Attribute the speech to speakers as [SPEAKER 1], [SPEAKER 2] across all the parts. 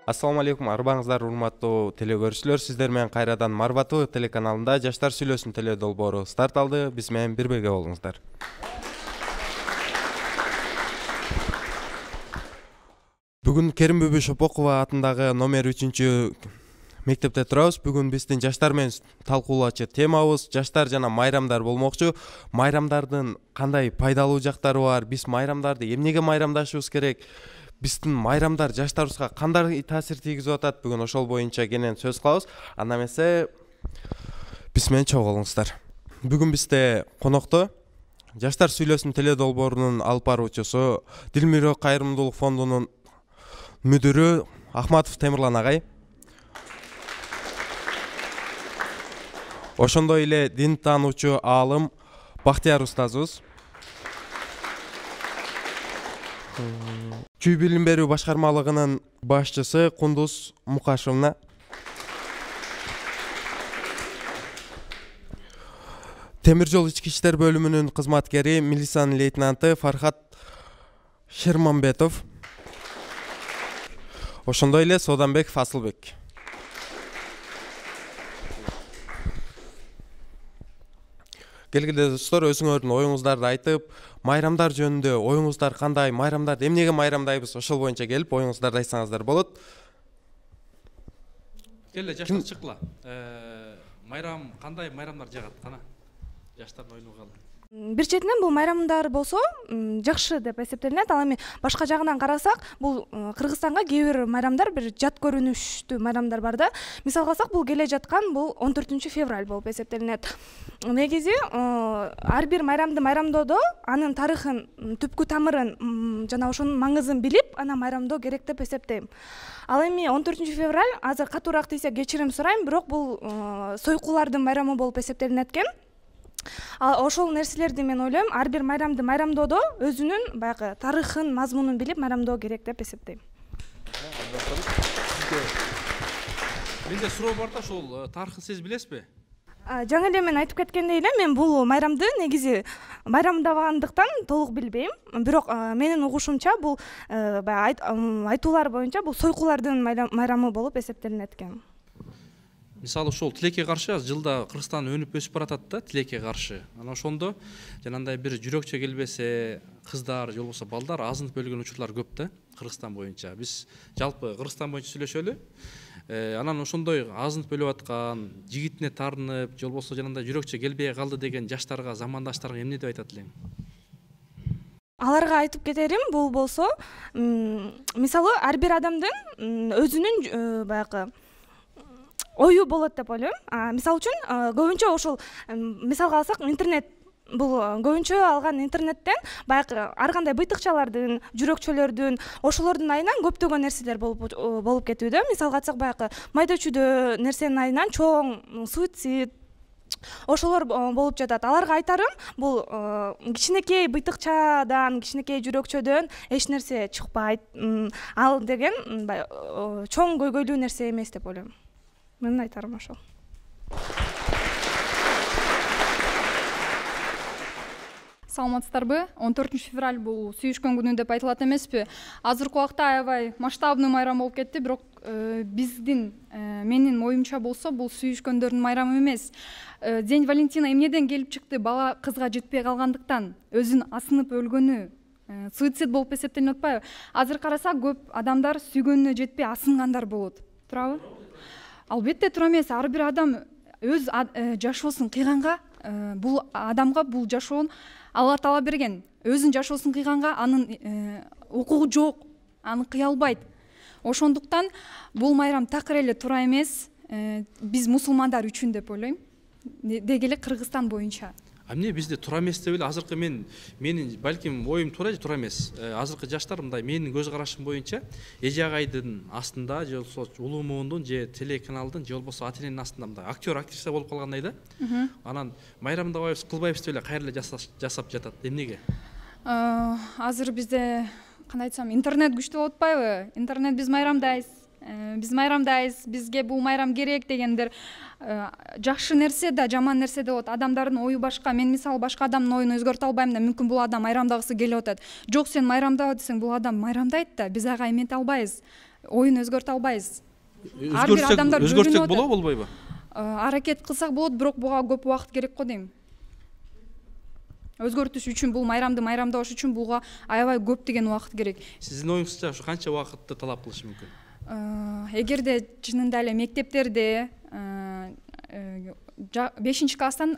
[SPEAKER 1] Ассаламу алейкум, арбаңыздар урматтуу телекөрүүчүлөр. Сиздер менен кайрадан Марбатуу телеканалында Жаштар сүйлөсүн теле долбоору старт алды. Биз менен бирге болуңуздар. Бүгүн Керим Бүбү Шопокова атындагы номер 3 мектепте турабыз. Бүгүн биздин жаштар менен талкуулоочу темабыз жаштар жана майрамдар болмокчу. Майрамдардын кандай пайдалуу жактары бар? Биз майрамдарды эмнеге майрамдашыбыз керек? Биздин майрамдар жаштарыбызга кандай таасир тийгизип атат? Бүгүн ошол боюнча кенен сөз кылабыз. Анда эмесе биз менен чогуу болуңуздар. Бүгүн бизде конокто Жаштар сүйлөсүн теле долбоорунун алып баруучусу Дилмирөө кайрымдуулук фондунун мүдүрү Ахматов Темирлан агай. Ошондой эле дин таануучу аалым Бактияр устазыбыз. Чүй билим берүү башкармалыгынын башчысы Кундуз Мукашевна. Темир жол ички иштер бөлүмүнүн кызматкери милициянын лейтенанты Фархат Шермамбетов. Ошондой эле Сооданбек Фасылбек. Келгиле достор, өзүңөрдүн оюңуздарды айтып, майрамдар жөнүндө оюңуздар кандай, майрамдарды эмнеге майрамдайбыз, ошол боюнча келип оюңуздарды айтсаңыздар болот.
[SPEAKER 2] Келе жаштар чыккыла. Майрам кандай майрамдар жагат кана? Жаштардын оюну калды.
[SPEAKER 3] Бир четинен бул майрамдар болсо жакшы деп эсептелинет. Ал эми башка жагынан карасак, бул Кыргызстанга кээ бир майрамдар бир жат көрүнүштүү майрамдар бар да. Мисалга алсак, бул келе жаткан бул 14 февраль болуп эсептелинет. Негизи ар бир майрамды майрамдоодо анын тарыхын, түпкү тамырын жана ошонун маңызын билип, ана майрамдоо керек деп эсептейм. Ал эми 14 февраль азыр катуураак тийсе кечирим сурайм, бирок бул сойкулардын майрамы болуп эсептелинет экен. Ошол нерселерди мен ойлойм, ар бир майрамды майрамдоодо өзүнүн баягы тарыхын, мазмунун билип майрамдоо керек деп эсептейм.
[SPEAKER 2] Менде суроо бар да, ошол тарыхын сиз билесизби?
[SPEAKER 3] Жаңы эле мен айтып кеткендей эле, мен бул майрамды негизи майрамдабагандыктан толук билбейм. Бирок менин угушумча бул айтуулар боюнча бул сойкулардын майрамы болуп эсептелинет экен.
[SPEAKER 2] Мисалы ошол тилекке каршы жылда Кыргызстан өнүп өсүп баратат да, тилекке каршы. Анан ошондо жанагындай бир жүрөкчө келбесе, кыздар же болбосо балдар азынып өлгөн учурлар көп да Кыргызстан боюнча. Биз жалпы Кыргызстан боюнча сүйлөшөлү. Анан ошондой азынып өлүп аткан, жигитине таарынып, же болбосо жанагындай жүрөкчө келбей калды деген жаштарга, замандаштарга эмне деп айтат элең?
[SPEAKER 3] Аларга айтып кетерим, бул болсо, мисалы ар бир адамдын өзүнүн баягы ою болот деп ойлойм. Мисалы үчүн көбүнчө ошол мисалга алсак, интернет бул көбүнчө алган интернеттен баягы ар кандай быйтыкчалардын, жүрөкчөлөрдүн, ошолордун айынан көптөгөн нерселер болуп кетүүдө. Мисалга айтсак, баягы майда чүйдө нерсенин айынан чоң суицид ошолор болуп жатат. Аларга айтарым, бул кичинекей быйтыкчадан, кичинекей жүрөкчөдөн эч нерсе чыкпайт. Ал деген чоң көйгөйлүү нерсе эмес деп ойлойм. Менин айтарым ошол.
[SPEAKER 4] Саламатсыздарбы? 14 февраль бул сүйүшкөн күнү деп айтылат эмеспи? Азыркы убакта аябай масштабный майрам болуп кетти, бирок биздин менин оюмча болсо бул сүйүшкөндөрдүн майрамы эмес. День Валентина эмнеден келип чыкты? Бала кызга жетпей калгандыктан, өзүн асынып өлгөнү суицид болуп эсептелип атпайбы? Азыр карасак, көп адамдар сүйгөнүнө жетпей асынгандар болот. Турабы? Албетте тура эмес. Ар бир адам өз жашоосун кыйганга, бул адамга бул жашоон Алла Таала берген. Өзүнүн жашоосун кыйганга анын укугу жок, аны кыя албайт. Ошондуктан бул майрам такыр эле туура эмес. Биз мусулмандар үчүн деп ойлойм. Деги эле Кыргызстан боюнча.
[SPEAKER 2] Эмне бизде туура эмес деп эле азыркы менин балким оюм туура же туура эмес. Азыркы жаштар мындай менин көз карашым боюнча эже агайдын астында же болбосо улуу муундун же телеканалдын же болбосо ата-эненин астында мындай актер, актриса болуп калгандай да. Анан майрамдабайбыз, кылбайбыз деп эле кайра эле жасап жатат. Эмнеге?
[SPEAKER 4] Азыр бизде кандай айтсам, интернет күчтүү болуп атпайбы? Интернет биз майрамдайбыз, бизге бул майрам керек дегендер жакшы нерсе да, жаман нерсе да болот. Адамдардын ою башка. Мен мисалы башка адамдын оюн өзгөртө албайм да, мүмкүн бул адам майрамдагысы келип атат. Жок, сен майрамдаба десең, бул адам майрамдайт да, биз ага эмете албайбыз. оюн өзгөртө албайбыз. Ар бир адамдар
[SPEAKER 2] өзгөртсөк болобу, болбойбу?
[SPEAKER 4] Аракет кылсак болот, бирок буга көп убакыт керек го дейм. Өзгөртүш үчүн, бул майрамды майрамдабаш үчүн буга аябай көп деген убакыт керек.
[SPEAKER 2] Сиздин оюңузча ушу канча убакытты талап кылышы мүмкүн?
[SPEAKER 4] Эгерде чынында эле мектептерде 5-класстан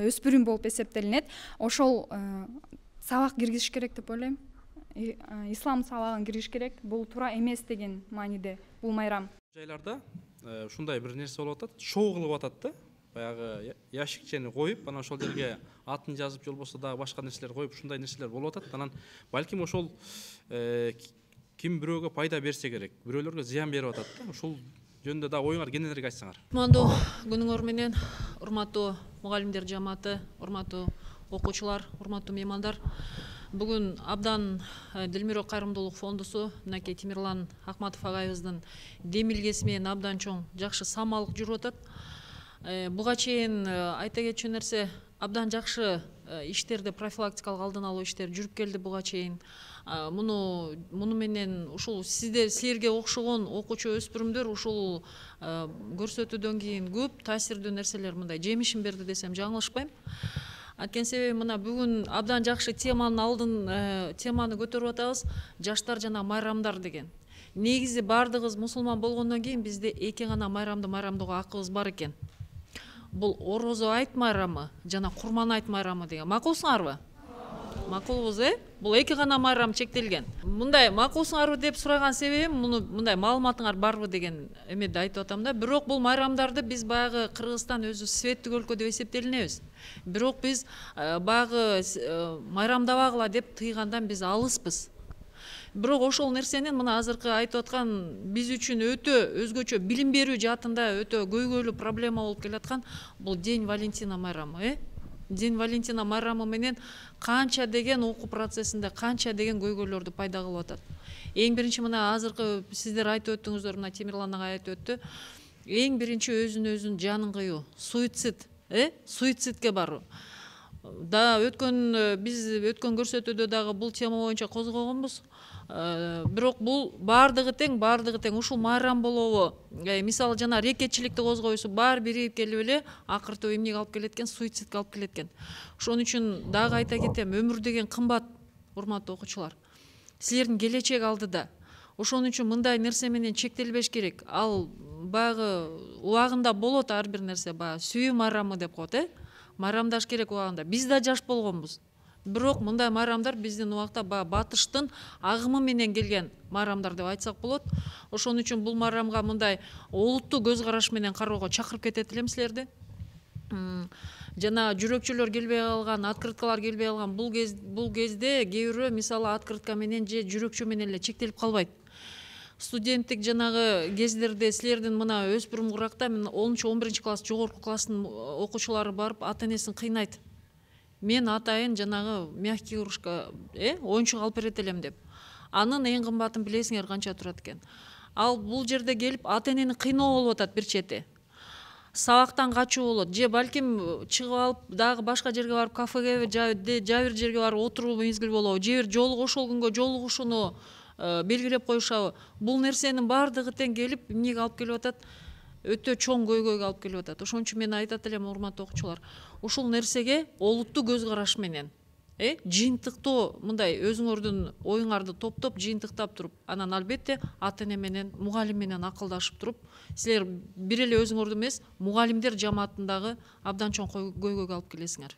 [SPEAKER 4] өспүрүм болуп эсептелинет, ошол сабак киргизиш керек деп ойлойм. Ислам сабагын киргизиш керек. Бул туура эмес деген мааниде бул майрам.
[SPEAKER 2] Жайларда ушундай бир нерсе болуп атат, шоу кылып атат да. Баягы ящикчени коюп, анан ошол жерге атын жазып, же болбосо дагы башка нерселер коюп, ушундай нерселер болуп атат. Анан балким ошол ким бирөөгө пайда берсе керек, бирөөлөргө зыян берип атат да. Ушул жөнүндө дагы оюңар кененирээк айтсаңар.
[SPEAKER 5] Кутмандуу күнүңөр менен, урматтуу мугалимдер жамааты, урматтуу окуучулар, урматтуу меймандар. Бүгүн абдан Дилмирок кайрымдуулук фондусу мынакей Темирлан Акматов агайыбыздын демилгеси менен абдан чоң жакшы самалык жүрүп атат. Буга чейин айта кетчү нерсе, абдан жакшы иштерде профилактикалык алдын алуу иштери жүрүп келди буга чейин. Муну менен ушул силерге окшогон окуучу өспүрүмдөр ушул көрсөтүүдөн кийин көп таасирдүү нерселер мындай жемишин берди десем жаңылышпайм. Анткени себеби мына бүгүн абдан жакшы теманы көтөрүп атабыз, жаштар жана майрамдар деген. Негизи бардыгыбыз мусулман болгондон кийин бизде эки гана майрамды майрамдоого акыбыз бар экен. Бул Орозо айт майрамы жана Курман айт майрамы деген. Макулсуңарбы? Макулбуз, Бул эки гана майрам чектелген. Мындай макулсуңарбы деп сураган себебим, мындай маалыматыңар барбы деген эмеде айтып атам да. Бирок бул майрамдарды биз баягы Кыргызстан өзү светтик өлкө деп эсептелинебиз. Бирок биз баягы майрамдабагыла деп тыйгандан биз алыспыз. Бирок ошол нерсенин мына азыркы айтып аткан биз үчүн өтө өзгөчө билим берүү жаатында өтө көйгөйлүү проблема болуп келаткан бул День Валентина майрамы, День Валентина майрамы менен канча деген окуу процессинде канча деген көйгөйлөрдү пайда кылып атат. Эң биринчи мына азыркы сиздер айтып өттүңүздөр, мына Темирлан агай айтып өттү. Эң биринчи өзүн жанын кыюу, суицид, суицидке баруу. Биз өткөн көрсөтүүдө дагы бул тема боюнча козгогонбуз. Бирок бул бардыгы тең ушул майрам болобу, мисалы жана рекетчиликти козгойсу баары бирип келип эле акыртып эмнеге алып келет экен, суицидке алып келет экен. Ошон үчүн дагы айта кетем, өмүр деген кымбат, урматтуу окуучулар. Силердин келечек алдыда. Ошон үчүн мындай нерсе менен чектелбеш керек. Ал баягы убагында болот ар бир нерсе, баягы сүйүү майрамы деп коет, майрамдаш керек убагында. Биз да жаш болгонбуз. Бирок мындай майрамдар биздин убакта батыштын агымы менен келген майрамдар деп айтсак болот. Ошон үчүн бул майрамга мындай олуттуу көз караш менен кароого чакырып кетет элем силерди. Жана жүрөкчөлөр келбей калган, открыткалар келбей калган бул кезде кээ бирөө мисалы открытка менен же жүрөкчө менен эле чектелип калбайт. Студенттик жанагы кездерде силердин мына өспүрүм куракта 10-11 класс жогорку класстын окуучулары барып ата-энесин кыйнайт. Мен атайын жанагы мягкий кружка оюнчук алып берет элем деп. Анын эң кымбатын билесиңер канча турат экен. Ал бул жерде келип ата-энени кыйноо болуп атат бир чети. Сабактан качуу болот, же балким чыгып алып дагы башка жерге барып кафеге же бир жерге барып отуруу мезгил болобу, же бир ошол күнгө жолугушууну белгилеп коюшабы. Бул нерсенин бардыгы тең келип эмнеге алып келип атат? Өтө чоң көйгөйгө алып келип атат. Ошон үчүн мен айтат элем, урматтуу окуучулар, ушул нерсеге олуттуу көз караш менен жыйынтыктоо, мындай өзүңөрдүн оюңарды топтоп жыйынтыктап туруп, анан албетте ата-эне менен, мугалим менен акылдашып туруп, силер бир эле өзүңөрдү эмес, мугалимдер жамаатындагы абдан чоң көйгөйгө алып келесиңер.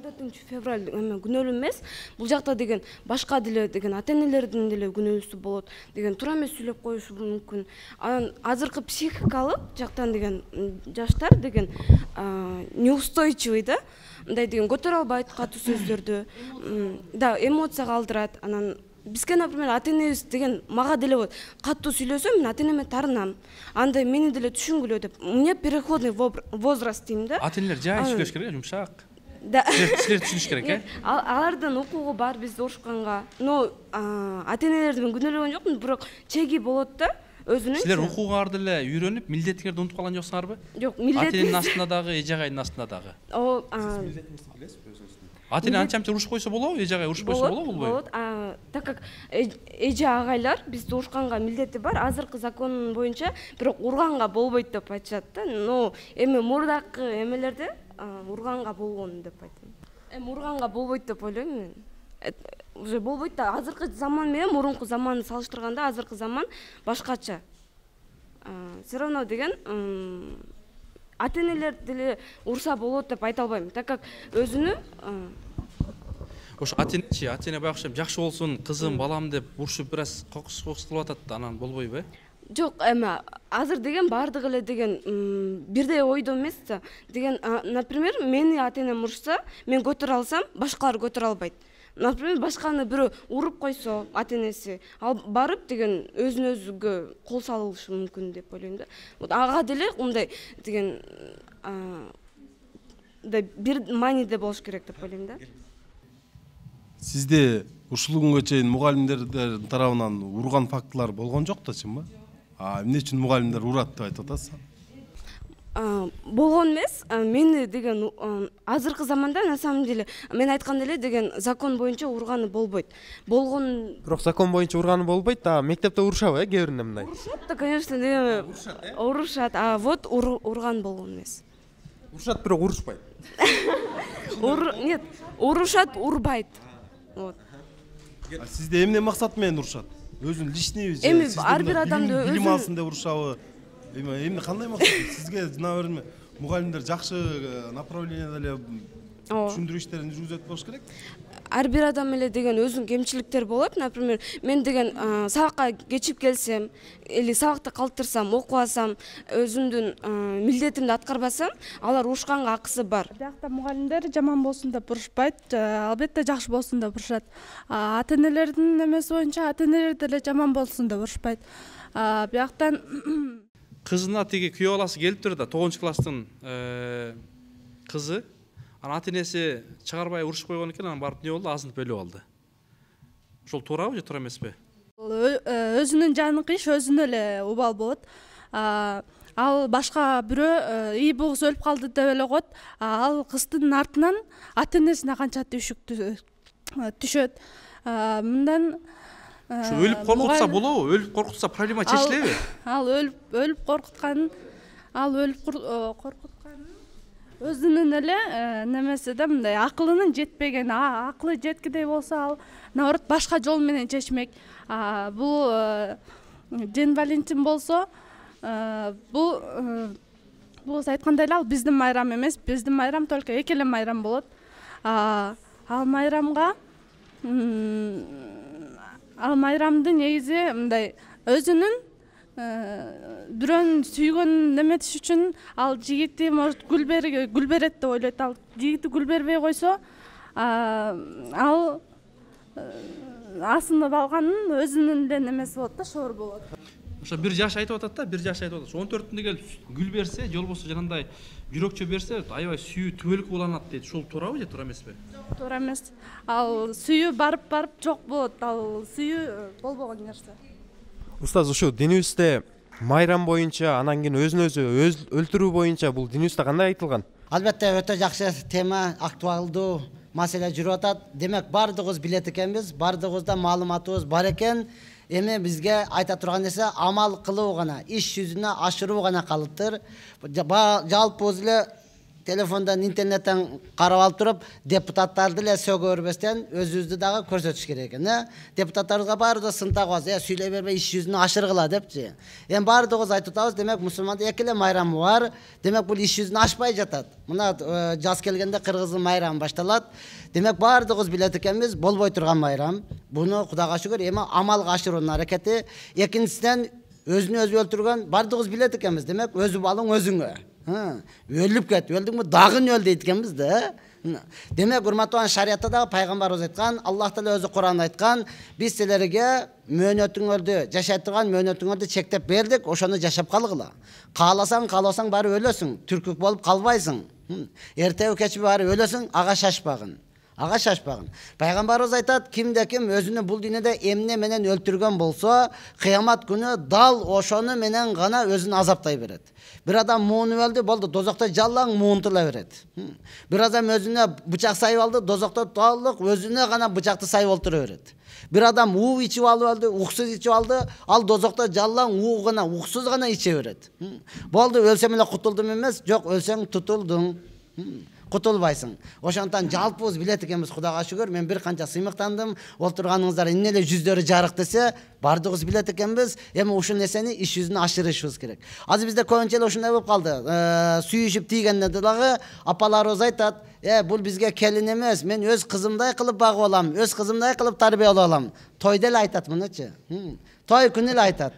[SPEAKER 6] 14 февраль күнөөлүү эмес, бул жакта деген башка деле деген ата-энелердин деле күнөөлүүсү болот деген туура эмес сүйлөп коюшу мүмкүн. Анан азыркы психикалык жактан деген жаштар деген неустойчивый да, мындай деген көтөрө албайт катуу сөздөрдү. Да, эмоцияга алдырат. Анан бизге, например, ата-энебиз деген мага деле болот. Катуу сүйлөсөм, мен ата-энеме тарынам. Андай мени деле түшүнгүлө деп. Мне переходный возраст дейм да.
[SPEAKER 2] Ата-энелер жай сүйлөш керек, жумшак.
[SPEAKER 6] Да.
[SPEAKER 2] Силер түшүнүш керек,
[SPEAKER 6] Алардын укугу бар бизде урушканга. Но ата-энелерди мен күнөөлөгөн жокмун, бирок чеги болот да. өзүнүн
[SPEAKER 2] силер укугарды эле үйрөнүп милдетиңерди унутуп калган жоксуңарбы?
[SPEAKER 6] жок
[SPEAKER 2] Ата эненин
[SPEAKER 6] милдет
[SPEAKER 2] астында дагы, эже агайдын астында дагы. Ата эне анча мынча урушуп койсо болобу, эже агай урушуп койсо болобу, болбойбу?
[SPEAKER 6] болот. Так как эже агайлар бизди урушканга милдети бар, азыркы закон боюнча, бирок урганга болбойт деп айтышат да. Но эми мурдакы эмелерде урганга болгон деп айтам. Эми урганга болбойт деп ойлойм мен. Уже болбойт да. Азыркы заман менен мурунку заманды салыштырганда азыркы заман башкача. Все равно деген ата энелер деле урса болот деп айта албайм. Так как өзүнүн
[SPEAKER 2] Ошо ата эне байкуш жакшы болсун, кызым, балам деп урушуп бир аз кокус кылып атат да, анан болбойбу,
[SPEAKER 6] жок, эми азыр деген баардыгы эле деген бирдей ойдо эмес да. Деген, например, мени ата энем урушса, мен көтөрө алсам, башкалар көтөрө албайт. Например, башканы бирөө уруп койсо, ата энеси, ал барып деген өзүн өзүгө кол салышы мүмкүн деп ойлойм да. Вот ага деле мындай деген бир мааниде болуш керек деп ойлойм да.
[SPEAKER 7] Сизде ушул күнгө чейин мугалимдер тарабынан урган фактылар болгон жок да, чынбы? Эмне үчүн мугалимдер урат деп айтып атасыз?
[SPEAKER 6] Болгон эмес, мени деген азыркы заманда на самом деле мен айткандай эле деген закон боюнча урганы болбойт. Болгон
[SPEAKER 1] Бирок закон боюнча урганы болбойт, мектепте урушабы, кээ биринде мындай?
[SPEAKER 6] урушат да, конечно, деген урушат. Вот урган болгон эмес.
[SPEAKER 1] Урушат, бирок урушпайт.
[SPEAKER 6] Нет, урушат, урбайт. Вот.
[SPEAKER 7] Сизде эмне максат менен урушат? Өзүн личный
[SPEAKER 6] эми ар бир адамды
[SPEAKER 7] билим алсын деп урушабы? Эми кандай максат? Сизге наверное мугалимдер жакшы направлениеде эле түшүндүрүү иштерин жүргүзөт болуш керек.
[SPEAKER 6] Ар бир адам эле деген өзүнүн кемчиликтери болот. Например, мен деген сабакка кечип келсем, или сабакты калтырсам, окубасам, өзүмдүн милдетимди аткарбасам, алар урушканга акысы бар.
[SPEAKER 3] Биякта мугалимдер жаман болсун деп урушпайт, албетте жакшы болсун деп урушат. Ата энелердин эмеси боюнча ата энелер деле жаман болсун деп урушпайт. Бияктан
[SPEAKER 2] кызына тиги күйөө баласы келиптир да, 9 класстын кызы. Анан ата энеси чыгарбай урушуп койгон экен, анан барып эмне болду? Азынтып өлүп алды. Ошол туурабы же туура эмеспи?
[SPEAKER 3] өзүнүн жаныкы иш өзүнө эле убал болот. Ал башка бирөө ий бугуз өлүп калды деп эле коет. Ал кыздын артынан ата энесине канча түйшүк түшөт. Мындан
[SPEAKER 2] Ошо өлүп коркутса болобу? Өлүп коркутса проблема чечилеби?
[SPEAKER 3] Ал өлүп коркутканын өзүнүн эле немеси да, мындай акылынын жетпеген, акылы жеткидей болсо ал наоборот башка жол менен чечмек. Бул Ден Валентин болсо, бул айткандай эле ал биздин майрам эмес, биздин майрам только эки эле майрам болот. Ал майрамды негизи мындай өзүнүн бирөөнүн сүйгөн неметиш үчүн ал жигити может гүл берет деп ойлойт. Ал жигити гүл бербей койсо, ал асынып алганын өзүнүн эле немеси болот да, шоор болот.
[SPEAKER 2] Ошо бир жаш айтып атат да, 14-түндө келип гүл берсе, же болбосо жанагындай жүрөкчө берсе, аябай сүйүү түбөлүк уланат дейт. Ушул туурабы же туура эмеспи?
[SPEAKER 3] Туура эмес. Ал сүйүү барып жок болот. Ал сүйүү болбогон нерсе.
[SPEAKER 1] Устаз, ушу динибизде майрам боюнча, анан кийин өзүн өзү өлтүрүү боюнча бул динибизде кандай айтылган?
[SPEAKER 8] Албетте өтө жакшы тема, актуалдуу маселе жүрүп атат. Демек баардыгыбыз билет экенбиз, баардыгыбызда маалыматыбыз бар экен. Эми бизге айта турган нерсе амал кылуу гана, иш жүзүнө ашыруу гана калыптыр. Жалпыбыз эле телефондон, интернеттен карап алып туруп, депутаттарды эле сөгө бербестен өзүбүздү дагы көрсөтүш керек экен. Депутаттарга баарыбыз сын тагыбыз, сүйлөй бербей иш жүзүнө ашыргыла депчи. Эми баардыгыбыз айтып атабыз, демек мусулманда эки эле майрамы бар. Демек бул иш жүзүнө ашпай жатат. Мына жаз келгенде кыргыздын майрамы башталат. Демек баардыгыбыз билет экенбиз, болбой турган майрам. Буну Кудайга шүгүр, эми амалга ашыруунун аракети. Экинчиден өзүн өзү өлтүргөн баардыгыбыз билет экенбиз. Демек өзү балың өзүңө. Өлүп кет, өлдүңбү дагы өл дейт экенбиз да. Демек урматтуу шариятта дагы пайгамбарыбыз айткан, Аллах Таала өзү Кур'анда айткан, биз силерге мөөнөтүңөрдү, жашай турган мөөнөтүңөрдү чектеп бердик, ошону жашап калгыла. Кааласаң бары өлөсүң, түркүк болуп калбайсың. Эртеби кечби бары өлөсүң, ага шашпагын. ага шашпагын. Пайгамбарыбыз айтат, кимде ким өзүнү бул дүйнөдө эмне менен өлтүргөн болсо, кыямат күнү дал ошону менен гана өзүн азаптай берет. Bir adam muğunu öldü, boldu, dozokta jallan muğuntula veret. Bir adam özüne bıçak sayıp aldı, dozokta doğallık özüne gana bıçaktı sayıp olturu veret. Bir adam uğu içip alıp öldü, uğsuz içip aldı, al dozokta jallan uğu gana, uğsuz gana içe veret. Boldu, ölsem ile kutuldum emez, yok ölsem tutuldun. Кутулбайсың. Ошондон жалпыбыз билет экенбиз, Кудайга шүгүр. Мен бир канча сыймыктандым. Олтурганыңыздар эмне эле жүздөрү жарык десе, бардыгыбыз билет экенбиз. Эми ушул нерсени иш жүзүнө ашырышыбыз керек. Азыр бизде көбүнчө эле ушундай болуп калды. Сүйүшүп тийгенде дагы апаларыбыз айтат, бул бизге келин эмес, мен өз кызымдай кылып багып алам, өз кызымдай кылып тарбиялап алам. Тойда эле айтат мунучу. Той күнү эле айтат.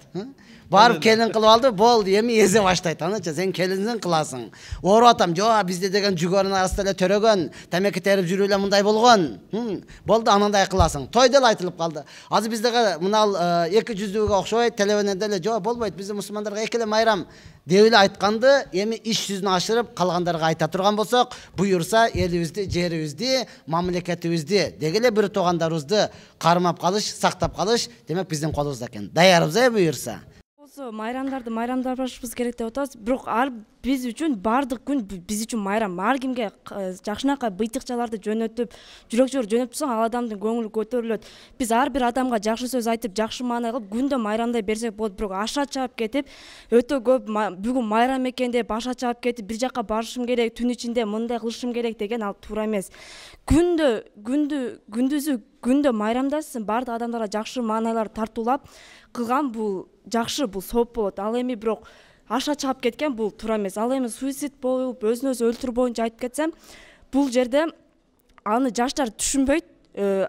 [SPEAKER 8] Барып келин кылып алды, болду, эми эзе баштайт. Аныча сен келиндин кыласың. Ооруп атам, жок, бизде деген жүгөрүн арасында эле төрөгөн, темеки терип жүрүп эле мындай болгон. Болду, анандай кыласың. Тойда эле айтылып калды. Азыр биздеги мына эки жүздүүгө окшобойт, телевизиондо эле жок болбойт. Бизде мусулмандарга эки эле майрам деп эле айтканды, эми иш жүзүнө ашырып калгандарга айта турган болсок, буюрса элибизди, жерибизди, мамлекетибизди, деги эле бир туугандарыбызды кармап калыш, сактап калыш, демек биздин колубузда экен. Даярбыз буюрса.
[SPEAKER 6] Майрамдарды майрамдашыбыз керек деп атабыз. Бирок биз үчүн бардык күн биз үчүн майрам. Ар кимге жакшынакай быйтыкчаларды жөнөтүп, жүрөк жөнөтүп турсаң, ал адамдын көңүлү көтөрүлөт. Биз ар бир адамга жакшы сөз айтып, жакшы маанай кылып, күндө майрамдай берсек болот. Бирок аша чаап кетип, өтө көп бүгүн майрам экен деп аша чаап кетип, бир жакка барышым керек, түн ичинде мындай кылышым керек деген ал туура эмес. Күндүзү майрамдасың, бардык адамдарга жакшы маанайлар тартуулап кылган бул жакшы, бул сооп болот. Ал эми бирок аша чаап кеткен бул туура эмес. Ал эми суицид болуп, өзүн өзү өлтүрүү боюнча айтып кетсем, бул жерде аны жаштар түшүнбөйт.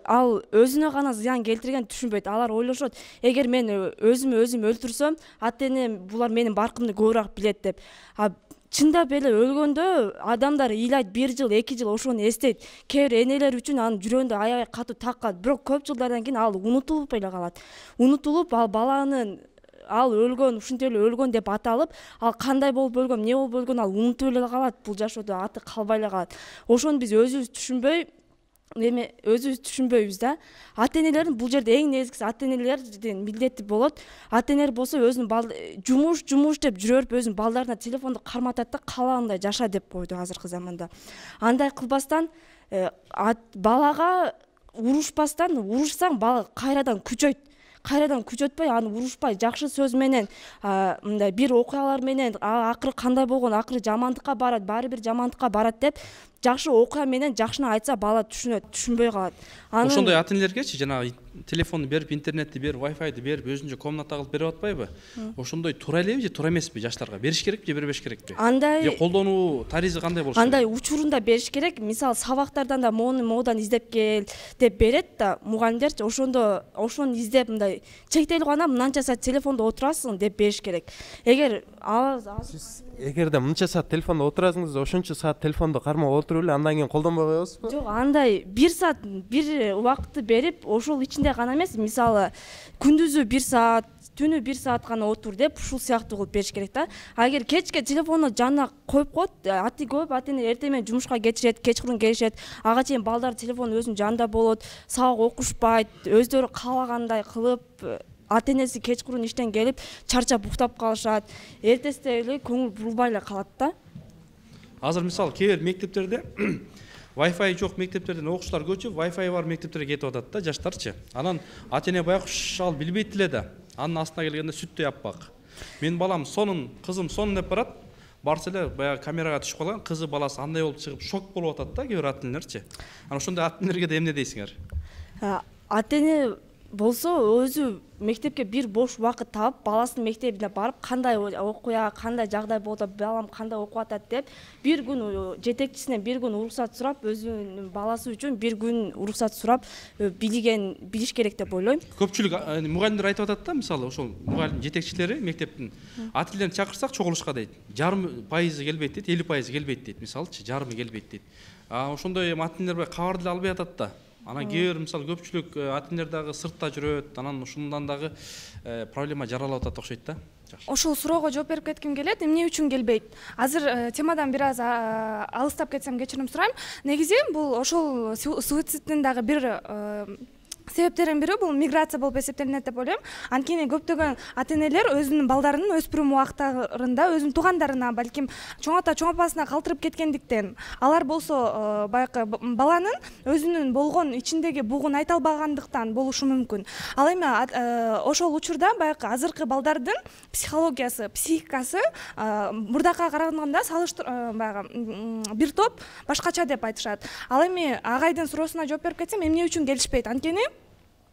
[SPEAKER 6] Ал өзүнө гана зыян келтирген түшүнбөйт. Алар ойлошот, эгер мен өзүм өлтүрсөм, ата-энем булар менин баркымды көбүрөөк билет деп. Чындап эле өлгөндө адамдар ыйлайт, 1 жыл, 2 жыл ошону эстейт. Кээ бир энелер үчүн анын жүрөгүндө аябай катуу таккат. Бирок көп жылдардан кийин ал унутулуп эле калат. Унутулуп, ал баланын ал өлгөн, ушинтип эле өлгөн деп аталып, ал кандай болуп өлгөн, эмне болуп өлгөн ал унутуп эле калат. Бул жашоодо аты калбай эле калат. Ошону биз өзүбүз түшүнбөйбүз да. Ата-энелердин бул жерде эң негизгиси ата-энелердин милдети болот. Ата-энелер болсо өзүнүн жумуш деп жүрө берип, өзүнүн балдарына телефонду карматат да, каалагандай жаша деп койду азыркы заманда. Андай кылбастан, балага урушпастан, урушсаң бала кайрадан күчөтпөй, аны урушпай, жакшы сөз менен, мындай бир окуялар менен, акыры кандай болгон, акыры жамандыкка барат, баары бир жамандыкка барат деп, жакшы окуя менен жакшыны айтса бала түшүнөт, түшүнбөй калат.
[SPEAKER 2] Ошондой ата-энелергечи жанагы телефонду берип, интернетти берип, вайфайды берип, өзүнчө комната кылып берип атпайбы? Ошондой туура элеби же туура эмеспи жаштарга? Бериш керек же бербеш керекпи?
[SPEAKER 3] Андай
[SPEAKER 2] же колдонуу таризы кандай болуш керек?
[SPEAKER 3] Андай учурунда бериш керек. Мисалы сабактардан да модан издеп кел деп берет да мугалимдерчи, ошону издеп мындай чектелип гана мынанча саат телефондо отурасың деп бериш керек.
[SPEAKER 1] Эгерде мынча саат телефондо отурасыңыз, ошончо саат телефондо кармап отуруп эле андан кийин колдонбой коесузбу?
[SPEAKER 3] Жок, андай 1 саат бир убакытты берип, ошол ичинде гана эмес, мисалы күндүзү 1 саат, түнү 1 саат гана отур деп, ушул сыяктуу кылып бериш керек да. Агер кечке телефонду жанына коюп коет, көп ата-эне эртең менен жумушка кетишет, кечкурун келишет, ага чейин балдар телефон өзүнүн жанында болот, сабак окушпайт, өздөрү каалагандай кылып, ата-энеси кечкурун иштен келип, чарчап уктап калышат. Эртесте эле көңүл бурулбай эле калат да.
[SPEAKER 2] Азыр мисалы кээ бир мектептерде Wi-Fi жок мектептерден окуучулар көчүп, Wi-Fi бар мектептерге кетип атат да жаштарчы. Анан ата-эне байкуш ал билбейт эле да. Анын астына келгенде сүттөй аппак. Менин балам кызым сонун деп барат. Барса эле баягы камерага түшүп калган, кызы баласы андай болуп чыгып шок болуп атат да кээ бир ата-энелерчи. Анан ошондой ата-энелерге да эмне дейсиңер?
[SPEAKER 3] Ата-эне болсо өзү мектепке бир бош убакыт таап, баласынын мектебине барып, кандай окуя, кандай жагдай болду, балам кандай окуп атат деп, бир күн жетекчисинен бир күн уруксат сурап, өзүнүн баласы үчүн бир күн уруксат сурап, билиш керек деп ойлойм.
[SPEAKER 2] Көпчүлүк мугалимдер айтып атат да, мисалы ошол мугалим жетекчилери мектептин ата-энелерин чакырсак чогулушка дейт. 0,5% келбейт дейт, 50% келбейт дейт, мисалычы 0,5 келбейт дейт. Ошондой ата-энелер кабарды албай атат да. Анан кээ бир мисалы көпчүлүк ата энелер дагы сыртта жүрөт, анан ушундан дагы проблема жаралып атат окшойт да.
[SPEAKER 3] Ошол суроого жооп берип кетким келет. Эмне үчүн келбейт? Азыр темадан бир аз алыстап кетсем кечирим сурайм. Негизи бул ошол суицидтин дагы бир себептердин бири бул миграция болуп эсептелинет деп ойлойм. Анткени көптөгөн ата энелер өзүнүн балдарынын өспүрүм убактарында өзүнүн туугандарына, балким чоң ата, чоң апасына калтырып кеткендиктен, алар болсо баягы баланын өзүнүн болгон ичиндеги бугун айта албагандыктан болушу мүмкүн. Ал эми ошол учурда баягы азыркы балдардын психологиясы, психикасы мурдакыга караганда баягы бир топ башкача деп айтышат. Ал эми агайдын суроосуна жооп берип кетсем, эмне үчүн келишпейт? Анткени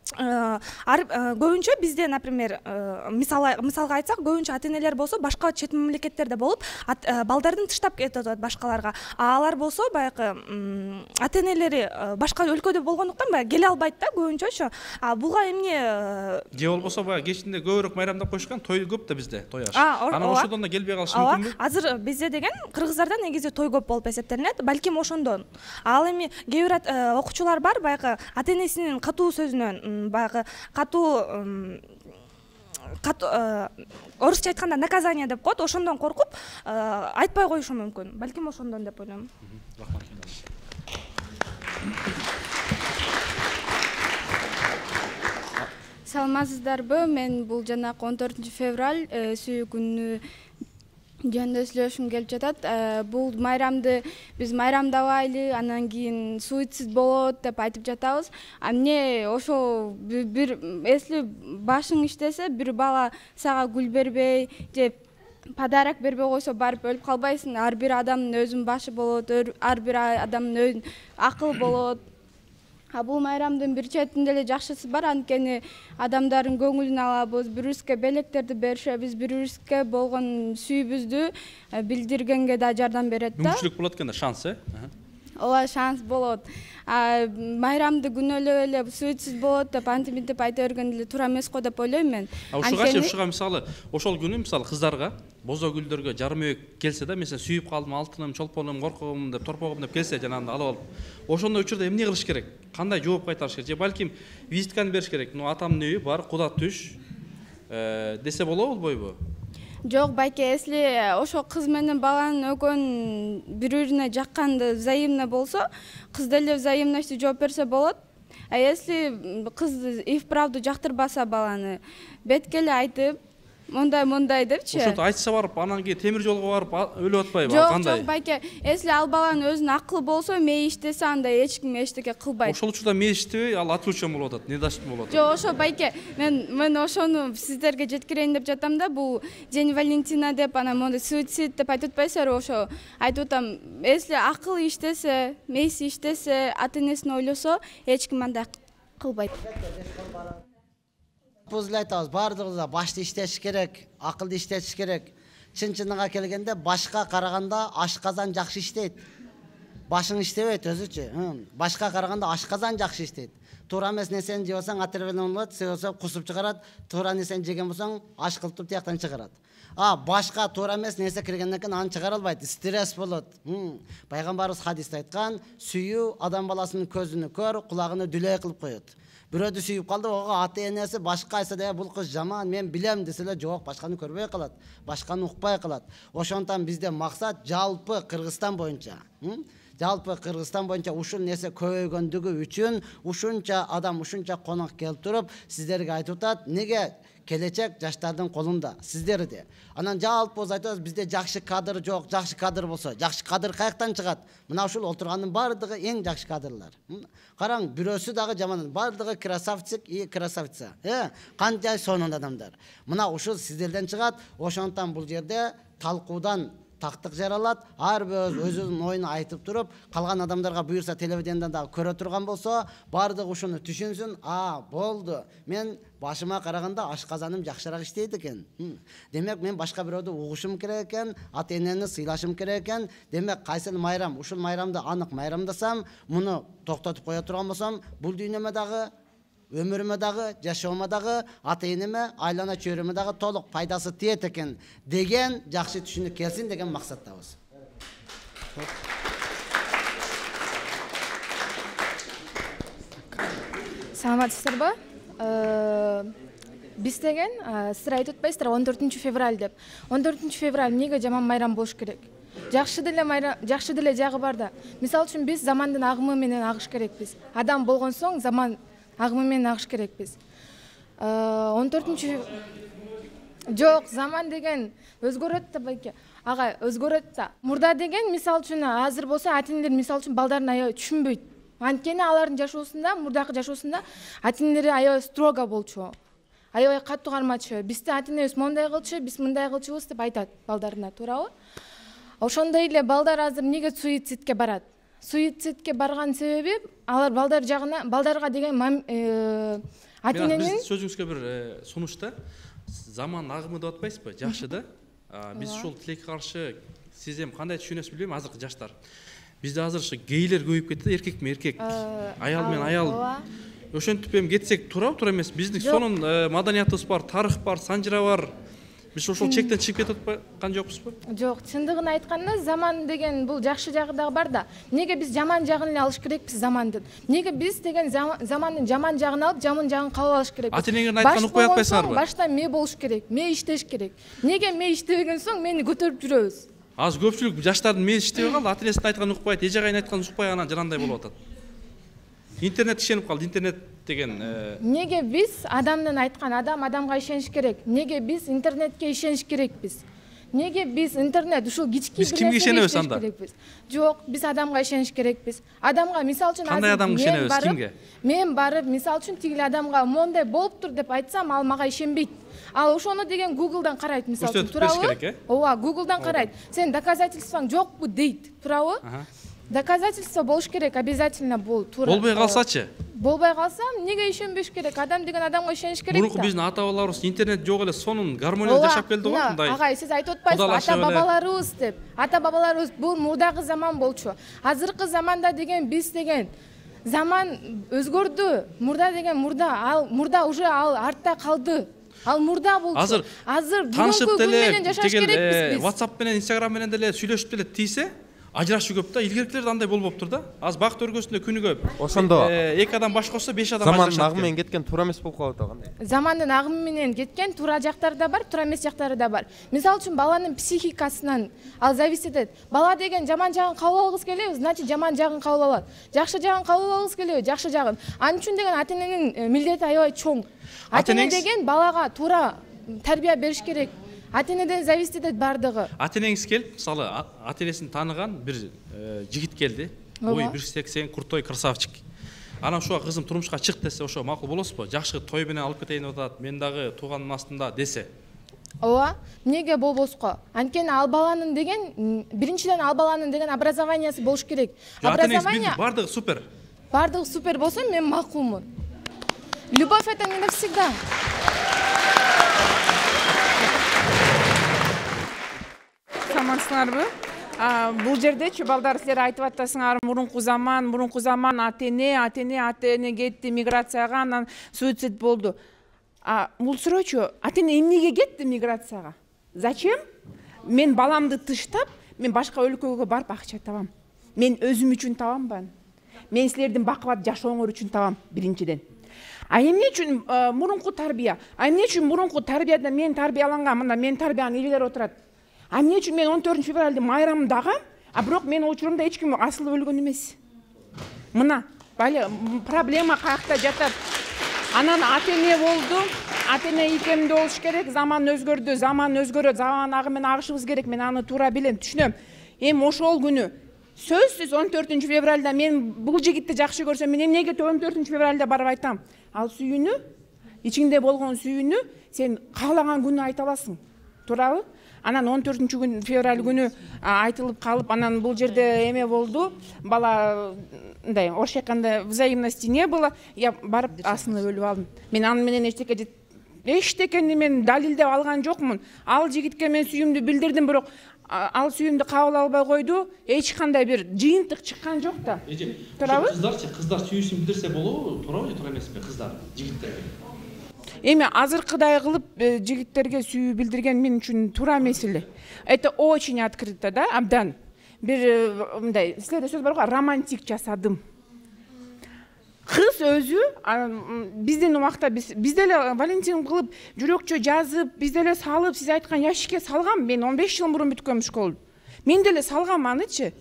[SPEAKER 3] көбүнчө бизде, например, мисалга айтсак, көбүнчө ата энелер болсо башка чет мамлекеттерде болуп, балдарын тыштап кетип атат башкаларга. Алар болсо баягы ата энелери башка өлкөдө болгондуктан баягы келе албайт да көбүнчөчү. Буга эмне
[SPEAKER 2] же болбосо баягы кечинде көбүрөөк майрамдап коюшкан, той көп да бизде, той аш. Анан ошондон да келбей калышы мүмкүнбү?
[SPEAKER 3] Азыр бизде деген кыргыздарда негизи той көп болуп эсептелинет, балким ошондон. Ал эми кээ бир окуучулар бар, баягы ата энесинин катуу сөзүнөн, баягы катуу орусча айтканда наказание деп коет, ошондон коркуп айтпай коюшу мүмкүн. Балким ошондон деп ойлойм.
[SPEAKER 6] Саламатсыздарбы? Мен бул жанагы 14 февраль сүйүү күнү жөнүндө сүйлөшкүм келип жатат. Бул майрамды биз майрамдабайлы, анан кийин суицид болот деп айтып жатабыз. Эмне ошо бир эсли башың иштесе, бир бала сага гүл бербей же подарок бербей койсо барып өлүп калбайсың. Ар бир адамдын өзүнүн башы болот, ар бир адамдын өзүнүн акылы болот. Бул майрамдын бир четинде эле жакшысы бар, анткени адамдардын көңүлүн алабыз, бири-бирибизге белектерди беришебиз, бири-бирибизге болгон сүйүүбүздү билдиргенге да жардам берет да.
[SPEAKER 2] Мүмкүнчүлүк болот экен да, шанс,
[SPEAKER 6] Ооба, шанс болот. Майрамды күнөөлөп эле суицид болот деп антип айта берген деле туура эмес го деп ойлойм мен.
[SPEAKER 2] Ушуга мисалы ошол күнү мисалы кыздарга бозо гүлдөргө жарым өйөк келсе да, мен сүйүп калдым, алтыным, чолпонум, коркогум деп, торпогум деп келсе, жанагындай алып алып, ошондой учурда эмне кылыш керек? Кандай жооп кайтарыш керек? Же балким визитканы бериш керек. Атамдын үйү бар, куда түш десе болобу, болбойбу?
[SPEAKER 6] Жок, байке, эсли ошо кыз менен баланын экөөнүн бири-бирине жакканды взаимно болсо, кыз деле взаимностью жооп берсе болот. Если кыз и вправду жактырбаса баланы, бетке эле айтып, мондай депчи.
[SPEAKER 2] Ошонто айтса барып, анан кийин темир жолго барып өлүп атпайбы?
[SPEAKER 6] Кандай? Жок, байке, если ал баланын өзүнүн акылы болсо, мээ иштесе, анда эч ким эчтеке кылбайт.
[SPEAKER 2] Ошол учурда мээ иштебей, ал отключен болуп атат, недоступ болуп атат.
[SPEAKER 6] Жок, ошо байке, мен ошону сиздерге жеткирейин деп жатам да, бул День Валентина деп, анан мондай суицид деп айтып атпайсыздарбы, ошо айтып атам, если акылы иштесе, мээси иштесе, ата энесин ойлосо, эч ким андай кылбайт.
[SPEAKER 8] Бuz эле айтабыз, баардыгыбызга башты иштетиш керек, акылды иштетиш керек. Чын-чынына келгенде башка караганда ашказан жакшы иштейт. Башың иштебейт өзүчү. Башка караганда ашказан жакшы иштейт. Туура эмес нерсени жеп алсаң атербелен болот, себеби кусуп чыгарат. Туура нерсени жеген болсоң аш кылтып тияктан чыгарат. Башка туура эмес нерсе киргенден кийин аны чыгара албайт, стресс болот. Пайгамбарыбыз хадисте айткан, сүйүү адам баласынын көзүнү көр, кулагын дүлөй кылып коет. Бирөөдү сүйүп калды, ого ата энеси башка айса да бул кыз жаман, мен билем десе эле жок, башканы көрбөй калат, башканы укпай калат. Ошондон бизде максат жалпы Кыргызстан боюнча, ушул нерсе көбөйгөндүгү үчүн ушунча адам, ушунча конок келип туруп сиздерге айтып атат, неге келечек жаштардын колунда, сиздерде. Анан жалпы айтабыз, бизде жакшы кадр жок, жакшы кадр болсо, жакшы кадр каяктан чыгат? Мына ушул отургандын бардыгы эң жакшы кадрлар. Караң, бирөөсү дагы жаман, бардыгы красавчик и красавица. Канча сонун адамдар. Мына ушул сиздерден чыгат, ошондон бул жерде талкуудан тактык жаралат, ар бир өзүнүн оюн айтып туруп, калган адамдарга буюрса телевидениеден дагы көрө турган болсо, бардыгы ушуну түшүнсүн, болду. Мен башыма караганда ашказаным жакшыраак иштейт экен. Демек мен башка бирөөдү угушум керек экен, ата энени сыйлашым керек экен. Демек кайсы майрам, ушул майрамды анык майрамдасам, муну токтотуп кое турган болсом, бул дүйнөмө дагы өмүрүмө дагы, жашоомо дагы, ата энеме, айлана чөйрөмө дагы толук пайдасы тиет экен деген жакшы түшүнүк келсин деген максаттабыз.
[SPEAKER 9] Саламатсыздарбы? Биз деген сиздер айтып атпайсыздар 14 февраль деп. 14 февраль эмнеге жаман майрам болуш керек? Жакшы деле жагы бар да. Мисалы үчүн биз замандын агымы менен агыш керекпиз. Адам болгон соң заман агымы менен агыш керекпиз. 14 Жок, заман деген өзгөрөт да байке. Ага, өзгөрөт да. Мурда деген мисалы үчүн азыр болсо ата-энелер мисалы үчүн балдарын аябай түшүнбөйт. Анткени алардын жашоосунда, мурдакы жашоосунда ата-энелери аябай строго болчу. Аябай катуу кармачу. Бизди ата-энебиз мондай кылчу, биз мындай кылчубуз деп айтат балдарына, туурабы? Ошондой эле балдар азыр эмнеге суицидке барат? Суицидке барган себеби алар балдарга деген ата-эненин
[SPEAKER 2] сөзүңүзгө бир сунуш да. Заман агымы деп атпайсызбы? Жакшы да. Биз ушул тилекке каршы сиз эми кандай түшүнөсүз билбейм, азыркы жаштар. Бизде азыр ушу гейлер көбөйүп кетти, эркекме эркек, аял менен аял. Ошентип эми кетсек туурабы, туура эмес? Биздин сонун маданиятыбыз бар, тарых бар, санжыра бар. Биз ошол чектен чыгып кетип аткан жокпузбу?
[SPEAKER 9] Жок, чындыгын айтканда заман деген бул жакшы жагы дагы бар да. Эмнеге биз жаман жагын эле алыш керекпиз замандын? Эмнеге биз деген замандын жаман жагын алып, жаман жагын кабыл алыш керекпиз?
[SPEAKER 2] Ата-энеңердин айтканын укпай атпайсыңарбы?
[SPEAKER 9] Башта ме болуш керек, ме иштеш керек. Эмнеге ме иштебеген соң мени көтөрүп жүрөбүз?
[SPEAKER 2] Азыр көпчүлүк жаштардын ме иштебей калды, ата-энесинин айтканын укпайт, эже-агайын айтканын укпай анан жанандай болуп атат. Интернет ишенип калды, интернет деген.
[SPEAKER 9] Неге биз адамдын айткан адамга ишениш керек? Неге биз интернетке ишениш керекпиз? Неге биз интернет ушул кички
[SPEAKER 2] биз кимге ишенебиз анда?
[SPEAKER 9] Жок, биз адамга ишениш керекпиз. Адамга мисалы үчүн
[SPEAKER 2] кандай адамга ишенебиз, кимге?
[SPEAKER 9] Мен барып мисалы үчүн тигил адамга мондай болуптур деп айтсам, ал мага ишенбейт. Ал ошону деген Google'дан карайт мисалы үчүн, туурабы? Ооба, Google'дан карайт. Сен доказательствоң жокпу дейт, туурабы? Доказательство болуш керек, обязательно бол, туура.
[SPEAKER 2] Болбой калсачы?
[SPEAKER 9] Болбой калса, эмнеге ишенбеш керек? Адам деген адамга ишениш керек да.
[SPEAKER 2] Мурунку биздин ата-бабаларыбыз интернет жок эле сонун гармония жашап келди го, мындай.
[SPEAKER 9] Агай, сиз айтып атпайсызбы, ата-бабаларыбыз деп. Ата-бабаларыбыз бул мурдагы заман болчу. Азыркы заманда деген биз деген заман өзгөрдү. Мурда деген мурда уже ал артта калды. Ал мурда болчу. Азыр бүгүнкү күн менен жашаш керекпиз биз.
[SPEAKER 2] WhatsApp менен, Instagram менен деле сүйлөшүп деле тийсе, ажырашуу көп да. Илгеркилерде андай болбоптур да. Аз бакыт өргөсүндө күнүгө
[SPEAKER 1] ошондо
[SPEAKER 2] эки адам баш кошсо 5 адам ажырашат.
[SPEAKER 1] Замандын агымы менен кеткен туура эмес болуп калат кандай?
[SPEAKER 9] Замандын агымы менен кеткен туура жактары да бар, туура эмес жактары да бар. Мисалы үчүн баланын психикасынан ал зависит этет. Бала деген жаман жагын кабыл алгысы келеби, значит жаман жагын кабыл алат. Жакшы жагын кабыл алгысы келеби, жакшы жагын. Анын үчүн деген ата-эненин милдети аябай чоң. Ата-эне деген балага туура тарбия бериш керек. Ата-энеден зависит этет бардыгы.
[SPEAKER 2] Ата-энеңиз келип, мисалы, ата-энесин тааныган бир жигит келди. Ой, 180 крутой красавчик. Анан ошого кызым турмушка чык десе, ошо макул болосузбу? Жакшы той менен алып кетейин деп атат, мен дагы тууганымдын астында десе.
[SPEAKER 9] Ооба, эмнеге болбоско? Анткени ал баланын деген, биринчиден ал баланын деген образованиясы болуш керек.
[SPEAKER 2] Образование бардыгы супер.
[SPEAKER 9] Бардыгы супер болсо мен макулмун. Любовь это не навсегда.
[SPEAKER 10] Саламатсыңарбы? Бул жердечи балдар силер айтып атасыңар, мурунку заман ата-эне кетти миграцияга, анан суицид болду. Бул суроочу, ата-эне эмнеге кетти миграцияга? Зачем? Мен баламды тыштап, мен башка өлкөгө барып акча табам. Мен өзүм үчүн табамбы? Мен силердин бакыбат жашооңор үчүн табам, биринчиден. Эмне үчүн мурунку тарбия? Эмне үчүн мурунку тарбияда мен тарбиялангам, мында мен тарбиянын ээлери отурат. Эмне үчүн мен 14 февралды майрамдагам, бирок мен учурумда эч ким асылып өлгөн эмес. Мына, проблема каякта жатат. Анан ата-эне болду, ата-эне ийкемдүү болуш керек, заман өзгөрдү, заман өзгөрөт, заман агымы менен агышыбыз керек, мен аны туура билем, түшүнөм. Эми ошол күнү сөзсүз 14 февралда мен бул жигитти жакшы көрсөм, мен эмнеге 14 февралда барып айтам? Ал сүйүүнү, ичиңде болгон сүйүүнү сен каалаган күнү айта аласың. Туурабы? Анан 14 февраль күнү айтылып калып, анан бул жерде эме болду. Бала мындай орусча айтканда взаимности не было. Я барып асынып өлүп алдым. Мен аны менен эчтекени мен далилдеп алган жокмун. Ал жигитке мен сүйүүмдү билдирдим, бирок ал сүйүүмдү кабыл албай койду. Эч кандай бир жыйынтык чыккан жок да. Туурабы?
[SPEAKER 2] Кыздар сүйүүсүн билдирсе болобу? Туурабы же туура эмеспи кыздар жигиттерге?
[SPEAKER 10] Эми азыркыдай кылып жигиттерге сүйүү билдирген мен үчүн туура эмес эле. Это очень открыто, да, абдан. Бир мындай, силерде сөз бар го, романтик жасадым. Кыз кыз өзү биздин убакта биз деле Валентин кылып жүрөкчө жазып, биз деле салып, сиз айткан ящикке салгам. Мен 15 жыл мурун бүткөм школду. Мен деле салгам анычы.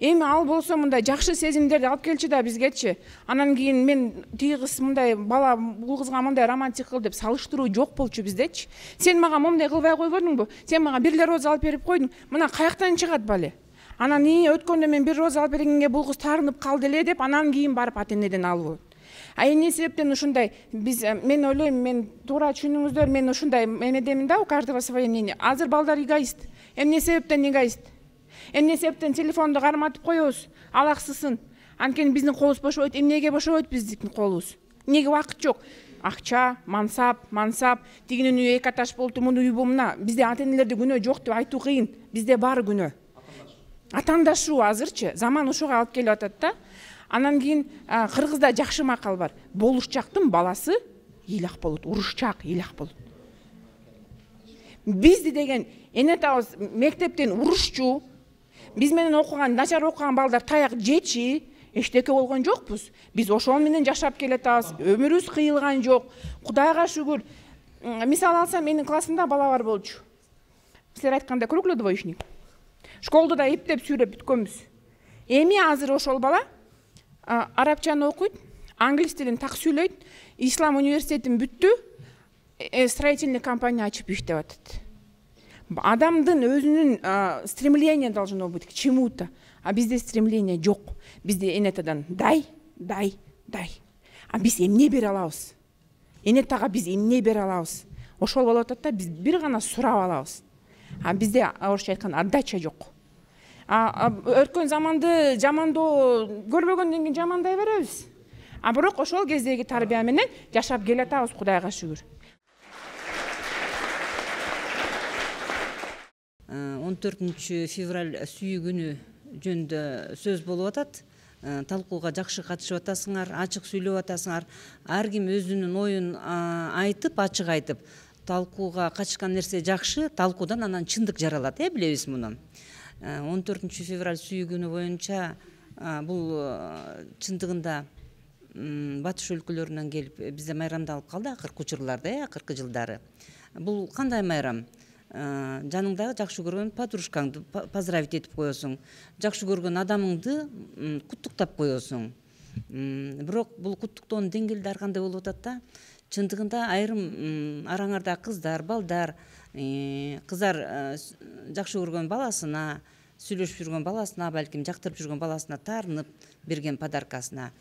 [SPEAKER 10] Эми ал болсо мындай жакшы сезимдерди алып келчү да бизгечи. Анан кийин мен тиги кыз мындай бала бул кызга мындай романтик кыл деп салыштыруу жок болчу биздечи. Сен мага момундай кылбай койбодуңбу? Сен мага бир эле роза алып берип койдуң. Мына каяктан чыгат бале? Анан өткөндө мен бир роза алып бергенге бул кыз таарынып калды эле деп анан кийин барып ата-энеден алып алат. Эмне себептен ушундай мен ойлойм, мен туура түшүнүңүздөр, мен ушундай эмедемин да, у каждого свое мнение. Азыр балдар эгоист. Эмне себептен эгоист? Эмне себептен телефонду карматып коебуз, алаксысын. Анткени биздин колубуз бошобойт. Эмнеге бошобойт биздин колубуз? Эмнеге убакыт жок? Акча, мансап, тигинин үйү эки этаж болду, мунун үйү мына. Бизде ата-энелерде күнөө жок деп айтуу кыйын. Бизде бар күнөө. Атандашуу азырчы, заман ушуга алып келип атат да. Анан кийин кыргызда жакшы макал бар. Болушчактын баласы ыйлак болот, урушчак ыйлак болот. Бизди деген эне атабыз мектептен урушчу, биз менен окуган, начар окуган балдар таяк жечи, эчтеке болгон жокпуз. Биз ошол менен жашап келатабыз. Өмүрүбүз кыйылган жок. Кудайга шүгүр. Мисал алсам, менин классымда бала бар болчу. Силер айткандай круглый двоечник. Школду да эптеп сүйрөп бүткөнбүз. Эми азыр ошол бала арабчаны окуйт, англис тилин так сүйлөйт, ислам университетин бүттү, строительный компания ачып иштеп атат. Адамдын өзүнүн стремление должно быть к чему-то, а бизде стремление жок. Бизде энетадан дай. А биз эмне бере алабыз? Энетага биз эмне бере алабыз? Ошол болуп атат да, биз бир гана сурап алабыз. А бизде орусча айткан отдача жок. Өткөн заманды жамандоо көрбөгөндөн кийин жамандай беребиз. А бирок ошол кездеги тарбия менен жашап келатабыз, Кудайга шүгүр.
[SPEAKER 11] 14 февраль сүйүү күнү жөнүндө сөз болуп атат. Талкууга жакшы катышып атасыңар, ачык сүйлөп атасыңар. Ар ким өзүнүн оюн айтып, ачык айтып, талкууга катышкан нерсе жакшы, талкуудан анан чындык жаралат, билебиз муну. 14 февраль сүйүү күнү боюнча бул чындыгында батыш өлкөлөрүнөн келип бизде майрамдалып калды акыркы учурларда, акыркы жылдары. Бул кандай майрам? Жаныңдагы жакшы көргөн подружкаңды поздравить этип коесуң, жакшы көргөн адамыңды куттуктап коесуң. Бирок бул куттуктоонун деңгээлди ар кандай болуп атат да. Чындыгында айрым араңарда кыздар, балдар, кыздар жакшы көргөн баласына, сүйлөшүп жүргөн баласына, балким жактырып жүргөн баласына таарынып берген подаркасына.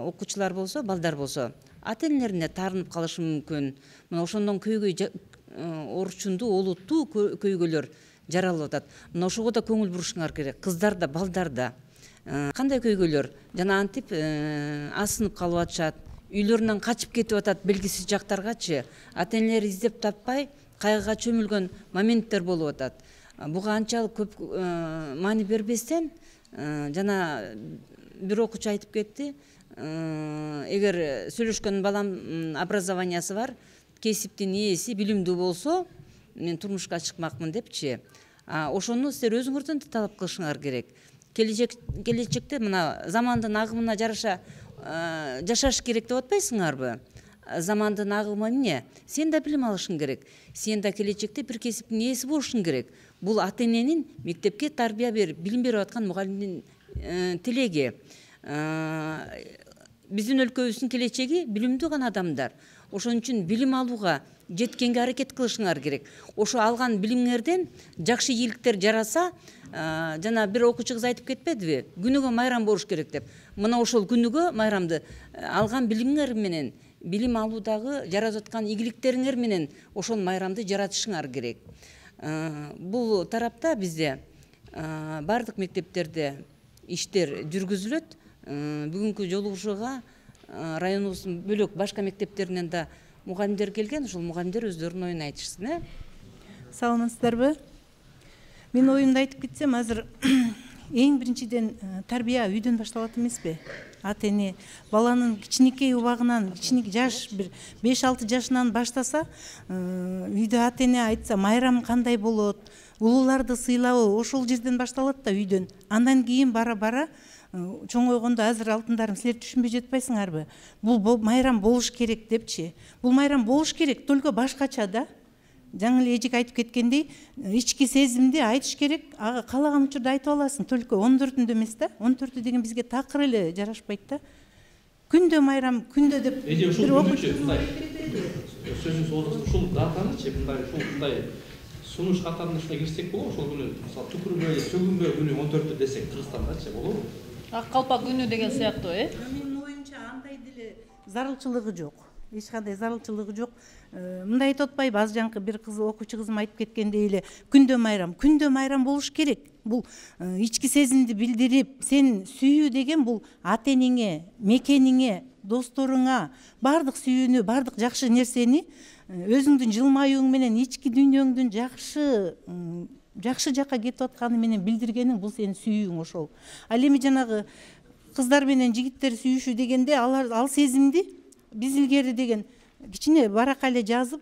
[SPEAKER 11] Окуучулар болсо, балдар болсо, ата-энелерине таарынып калышы мүмкүн. Мына ошондон көйгөй орчундуу, олуттуу көйгөйлөр жаралып атат. Мына ошого да көңүл бурушуңар керек. Кыздар да, балдар да. Кандай көйгөйлөр? Жана антип асынып калып атышат. Үйлөрүнөн качып кетип атат белгисиз жактаргачы. Ата-энелери издеп таппай, кайгыга чөмүлгөн моменттер болуп атат. Буга анчалык көп маани бербестен, жана бир окуучу айтып кетти, эгер сүйлөшкөн балам образованиясы бар, кесиптин ээси, билимдүү болсо, мен турмушка чыкмакмын депчи. Ошону силер өзүңөрдөн да талап кылышыңар керек. Келечекте мына замандын агымына жараша жашаш керек деп атпайсыңарбы? Замандын агымы эмне? Сен да билим алышың керек. Сен да келечекте бир кесиптин ээси болушуң керек. Бул ата-эненин мектепке тарбия берип, билим берип аткан мугалимдин тилеги. Биздин өлкөбүздүн келечеги билимдүү гана адамдар. Ошон үчүн билим алууга жеткенге аракет кылышыңар керек. Ошо алган билимиңерден жакшы ийгиликтер жараса, жана бир окуучу кыз айтып кетпедиби? Күнүгө майрам болуш керек деп. Мына ошол күнүгө майрамды алган билимиңер менен, билим алуудагы жаратып аткан ийгиликтериңер менен ошол майрамды жаратышыңар керек. Бул тарапта бизде бардык мектептерде иштер жүргүзүлөт. Бүгүнкү жолугушууга районубуздун бөлөк башка мектептеринен да мугалимдер келген, ошол мугалимдер өздөрүнүн оюн айтышсын.
[SPEAKER 12] Саламатсыздарбы? Мен оюмду айтып кетсем, азыр эң биринчиден тарбия үйдөн башталат эмеспи? Ата-эне баланын кичинекей убагынан, кичиник жаш, бир 5-6 жашынан баштаса, үйдө ата-эне айтса, майрам кандай болот, улууларды сыйлабы, ошол жерден башталат да үйдөн. Андан кийин бара-бара чоңойгондо азыр алтындарым силер түшүнбөй жатпайсыңарбы? Бул майрам болуш керек депчи. Бул майрам болуш керек, только башкача да. Жаңы эле эжик айтып кеткендей, ички сезимди айтыш керек. Ага каалаган учурда айтып аласың, только 14-үндө эмес да. 14-ү деген бизге такыр эле жарашпайт да. Күндө майрам, күндө деп
[SPEAKER 2] бир окуучу мындай сөзүн созду. Ушул датанычы мындай сунуш катарына ушундай кирсек болобу? Ошол күнү мисалы түкүрбөй, сөгүнбөй күнү 14 десек Кыргызстандачы болобу?
[SPEAKER 5] Ак калпак күнү деген сыяктуу,
[SPEAKER 12] Менин оюмча андай деле зарылчылыгы жок. Эч кандай зарылчылыгы жок. Мындай айтып атпайбы? Аз жаңкы бир кыз окуучу кызым айтып кеткендей эле күндө майрам болуш керек. Бул ички сезимди билдирип, сен сүйүү деген бул ата энеңе, мекениңе, досторуңа бардык сүйүүнү, бардык жакшы нерсени өзүңдүн жылмаюуң менен ички дүйнөңдүн жакшы жакка кетип атканы менен билдиргениң бул сенин сүйүүң ошол. Ал эми жанагы кыздар менен жигиттер сүйүшү дегенде ал сезимди биз илгери деген кичине барак эле жазып,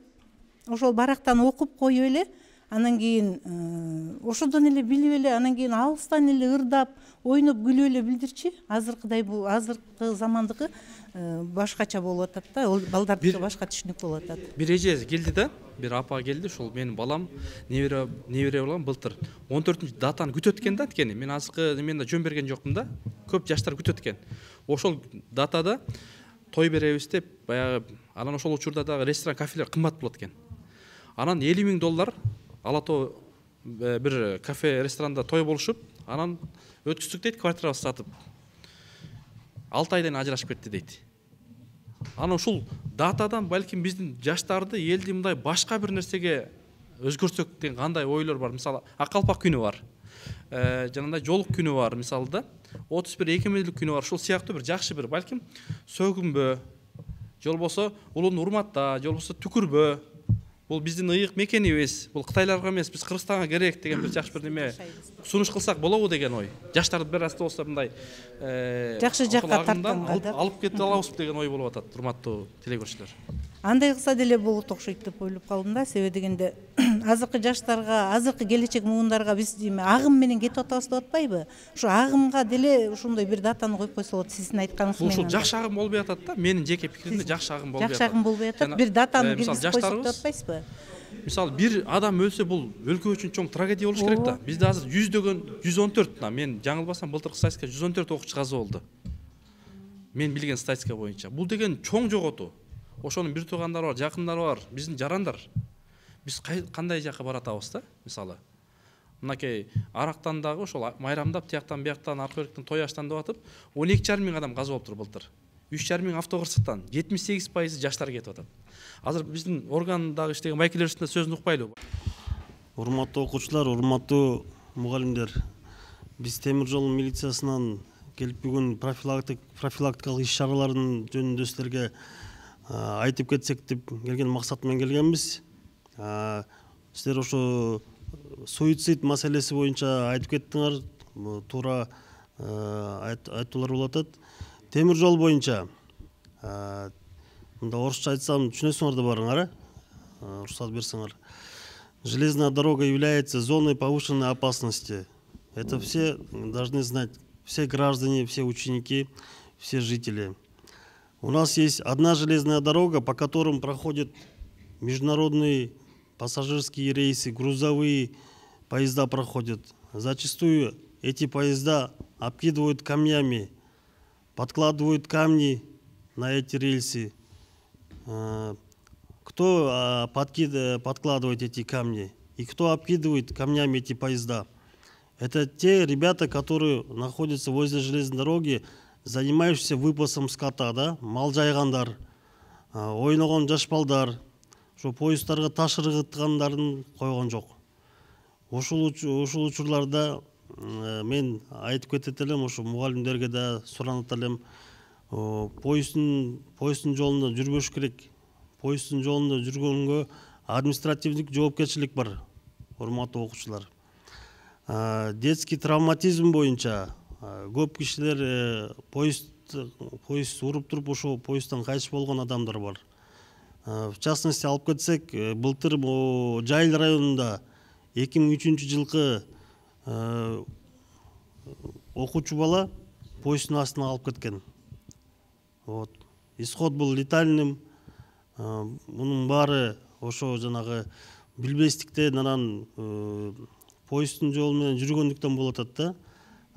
[SPEAKER 12] ошол барактан окуп коюп эле, анан кийин ошодон эле билип эле, анан кийин алыстан эле ырдап, ойноп күлүп эле билдирчи. Азыркыдай бул азыркы замандыкы башкача болуп атат да, балдардыкы башка түшүнүк болуп атат.
[SPEAKER 2] Бир эже келди да, бир апа келди, ошол менин балам небере болгон былтыр 14 датаны күтөт экен да, анткени мен азыркы неменде жөн берген жокмун да, көп жаштар күтөт экен. Ошол датада той беребиз деп, баягы анан ошол учурда дагы ресторан, кафелер кымбат болот экен. Анан $50,000 Ала Тоо бир кафе, ресторанда той болушуп, анан өткүздүк дейт, квартирабызды сатып. 6 айдан ажырашып кетти дейт. Анан ушул датадан балким биздин жаштарды элди мындай башка бир нерсеге өзгөртсөк деген кандай ойлор бар? Мисалы, ак калпак күнү бар. Жанагындай жолук күнү бар, мисалы да. 31 экемелдик күнү бар. Ушул сыяктуу бир жакшы бир балким сөгүнбө, же болбосо улууну урматта, же болбосо түкүрбө. Бул биздин ыйык мекенибиз. Бул Кытайларга эмес, биз Кыргызстанга керек деген бир жакшы бир неме сунуш кылсак болобу деген ой. Жаштарды бир аз да болсо мындай
[SPEAKER 12] жакшы жакка тартканга
[SPEAKER 2] алып кете алабызбы деген ой болуп атат, урматтуу телекөрүүчүлөр.
[SPEAKER 12] Андай кылса деле болот окшойт деп ойлоп калдым да, себеби дегенде азыркы жаштарга, азыркы келечек муундарга биз агым менен кетип атабыз деп атпайбы? Ушу агымга деле ушундай бир датаны коюп койсо болот, сиздин айтканыңыз менен.
[SPEAKER 2] Ушул жакшы агым болбой атат да, менин жеке пикиримде жакшы агым болбой атат.
[SPEAKER 12] Жакшы агым болбой атат, бир датаны киргизип койсок деп атпайсызбы?
[SPEAKER 2] Мисалы, бир адам өлсө бул өлкө үчүн чоң трагедия болуш керек да. Бизде азыр 114, мен жаңылбасам былтыркы статистика 114 окуучу каза болду. Мен билген статистика боюнча. Бул деген чоң жоготуу. Ошонун бир туугандары бар, жакындары бар, биздин жарандар. Биз кандай жакка баратабыз да, мисалы. Мынакей арактан дагы ошол майрамдап, тияктан бияктан, аркырыктан той аштан деп атып, 12,5 адам каза болуптур былтыр. 3,5 автокырсыктан 78% жаштар кетип атат. Азыр биздин органдагы иштеген байкелер үстүндө сөзүн укпайлыбы?
[SPEAKER 13] Урматтуу окуучулар, урматтуу мугалимдер. Биз темир жол милициясынан келип бүгүн профилактикалык иш-чаралардын жөнүндө силерге айтып кетсек деп келген максат менен келгенбиз. Силер ошо суицид маселеси боюнча айтып кеттиңер, туура айтуулар болуп атат. Темир жол боюнча мында орусча айтсам түшүнөсүңөр да барыңар, уруксат берсеңер. Железная дорога является зоной повышенной опасности. Это все должны знать, все граждане, все ученики, все жители. У нас есть одна железная дорога, по которым проходят международные пассажирские рейсы, грузовые поезда проходят. Зачастую эти поезда обкидывают камнями, подкладывают камни на эти рельсы. Кто подкладывает эти камни и кто обкидывает камнями эти поезда? Это те ребята, которые находятся возле железной дороги, занимающиеся выпасом скота, да? Мал жайгандар, ойногон жаш балдар, ошо поезддарга таш ыргыткандарын койгон жок. Ушул учурларда мен айтып кетет элем, ошо мугалимдерге да суранат элем, поезддин жолунда жүрбөш керек. Поезддин жолунда жүргөнгө административдик жоопкерчилик бар, урматтуу окуучулар. Детский травматизм боюнча көп кишилер поезд уруп туруп ошо поезддан кайтыш болгон адамдар бар. В частности, алып кетсек, былтыр Жайыл районунда 2003 жылкы окуучу бала поезддин астына алып кеткен. Вот. Исход был летальным. Мунун баары ошо жанагы билбестиктен анан поезддин жолу менен жүргөндүктөн болуп атат да.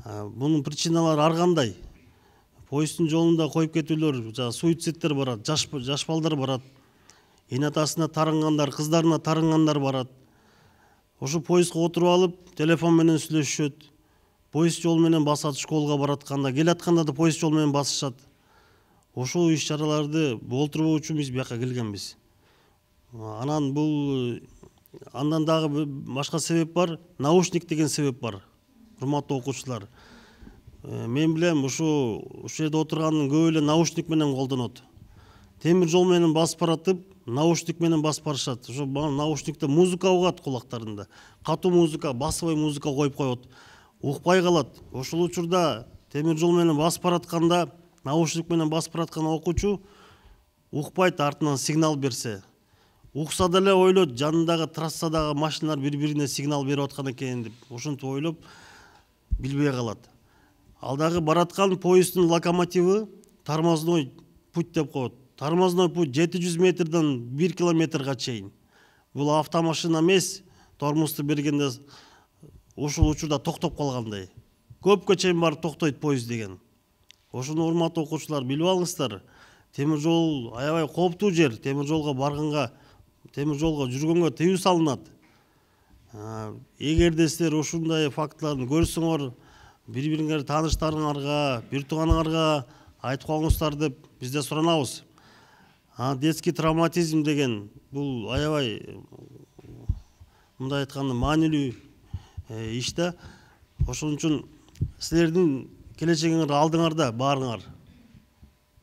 [SPEAKER 13] Мунун причиналары ар кандай. Поезддин жолунда коюп кетүүлөр, жана суицидтер барат, жаш балдар барат. Эне атасына тарынгандар, кыздарына тарынгандар барат. Ошо поездга отуруп алып, телефон менен сүйлөшүшөт. Поезд жол менен басат, школга баратканда, келатканда да поезд жол менен басышат. Ошол иш-чараларды болтурбоо үчүн биз бияка келгенбиз. Анан бул андан дагы башка себеп бар, наушник деген себеп бар. Урматтуу окуучулар, мен билем ушул жерде отургандын көбү эле наушник менен колдонот. Темир жол менен басып баратып, наушник менен басып барышат. Ошо наушникте музыка угат кулактарында. Катуу музыка, басыбай музыка коюп коет. Укпай калат. Ошол учурда темир жол менен басып баратканда, наушник менен басып бараткан окуучу укпайт, артынан сигнал берсе. Укса деле ойлойт, жанындагы трассадагы машиналар бири-бирине сигнал берип аткан экен деп. Ошентип ойлоп билбей калат. Ал дагы бараткан поезддин локомотиви тормозной путь деп коет. Тормозной путь 700 метрден 1 километрга чейин. Бул автомашина эмес, тормозду бергенде ошол учурда токтоп калгандай. Көпкө чейин барып токтойт поезд деген. Ошону урматтуу окуучулар билип алыңыздар. Темир жол аябай кооптуу жер. Темир жолго барганга, темир жолго жүргөнгө тыюу салынат. Эгерде силер ушундай фактыларды көрсөңөр, бири-бириңер тааныштарыңарга, бир тууганыңарга айтып коюңуздар деп бизде суранабыз. Детский травматизм деген бул аябай мындай айтканда маанилүү иш да. Ошон үчүн силердин келечегиңер алдыңарда баарыңар.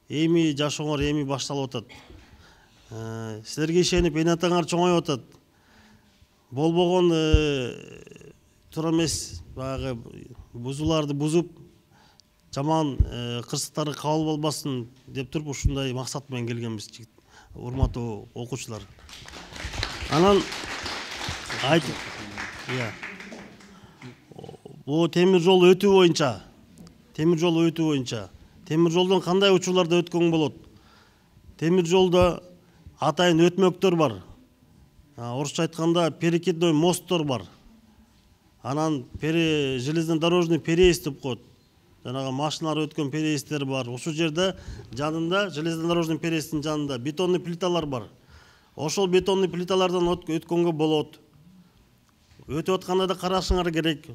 [SPEAKER 13] Эми жашооңор эми башталып атат. Силерге ишенип эне атаңар чоңоюп атат. Болбогон туура эмес баягы бузууларды бузуп, жаман кырсыктарды кабыл болбасын деп туруп ушундай максат менен келгенбиз, урматтуу окуучулар. Анан айтып, бул темир жол өтүү боюнча, темир жолдон кандай учурларда өткөнгө болот? Темир жолдо атайын өтмөктөр бар. Орусча айтканда перекидной мосттор бар. Анан железнодорожный переезд деп коет. Жанагы машиналар өткөн переездер бар. Ошол жерде жанында, железнодорожный переездин жанында бетонный плиталар бар. Ошол бетонный плиталардан өткөнгө болот. Өтүп атканда да карашыңар керек.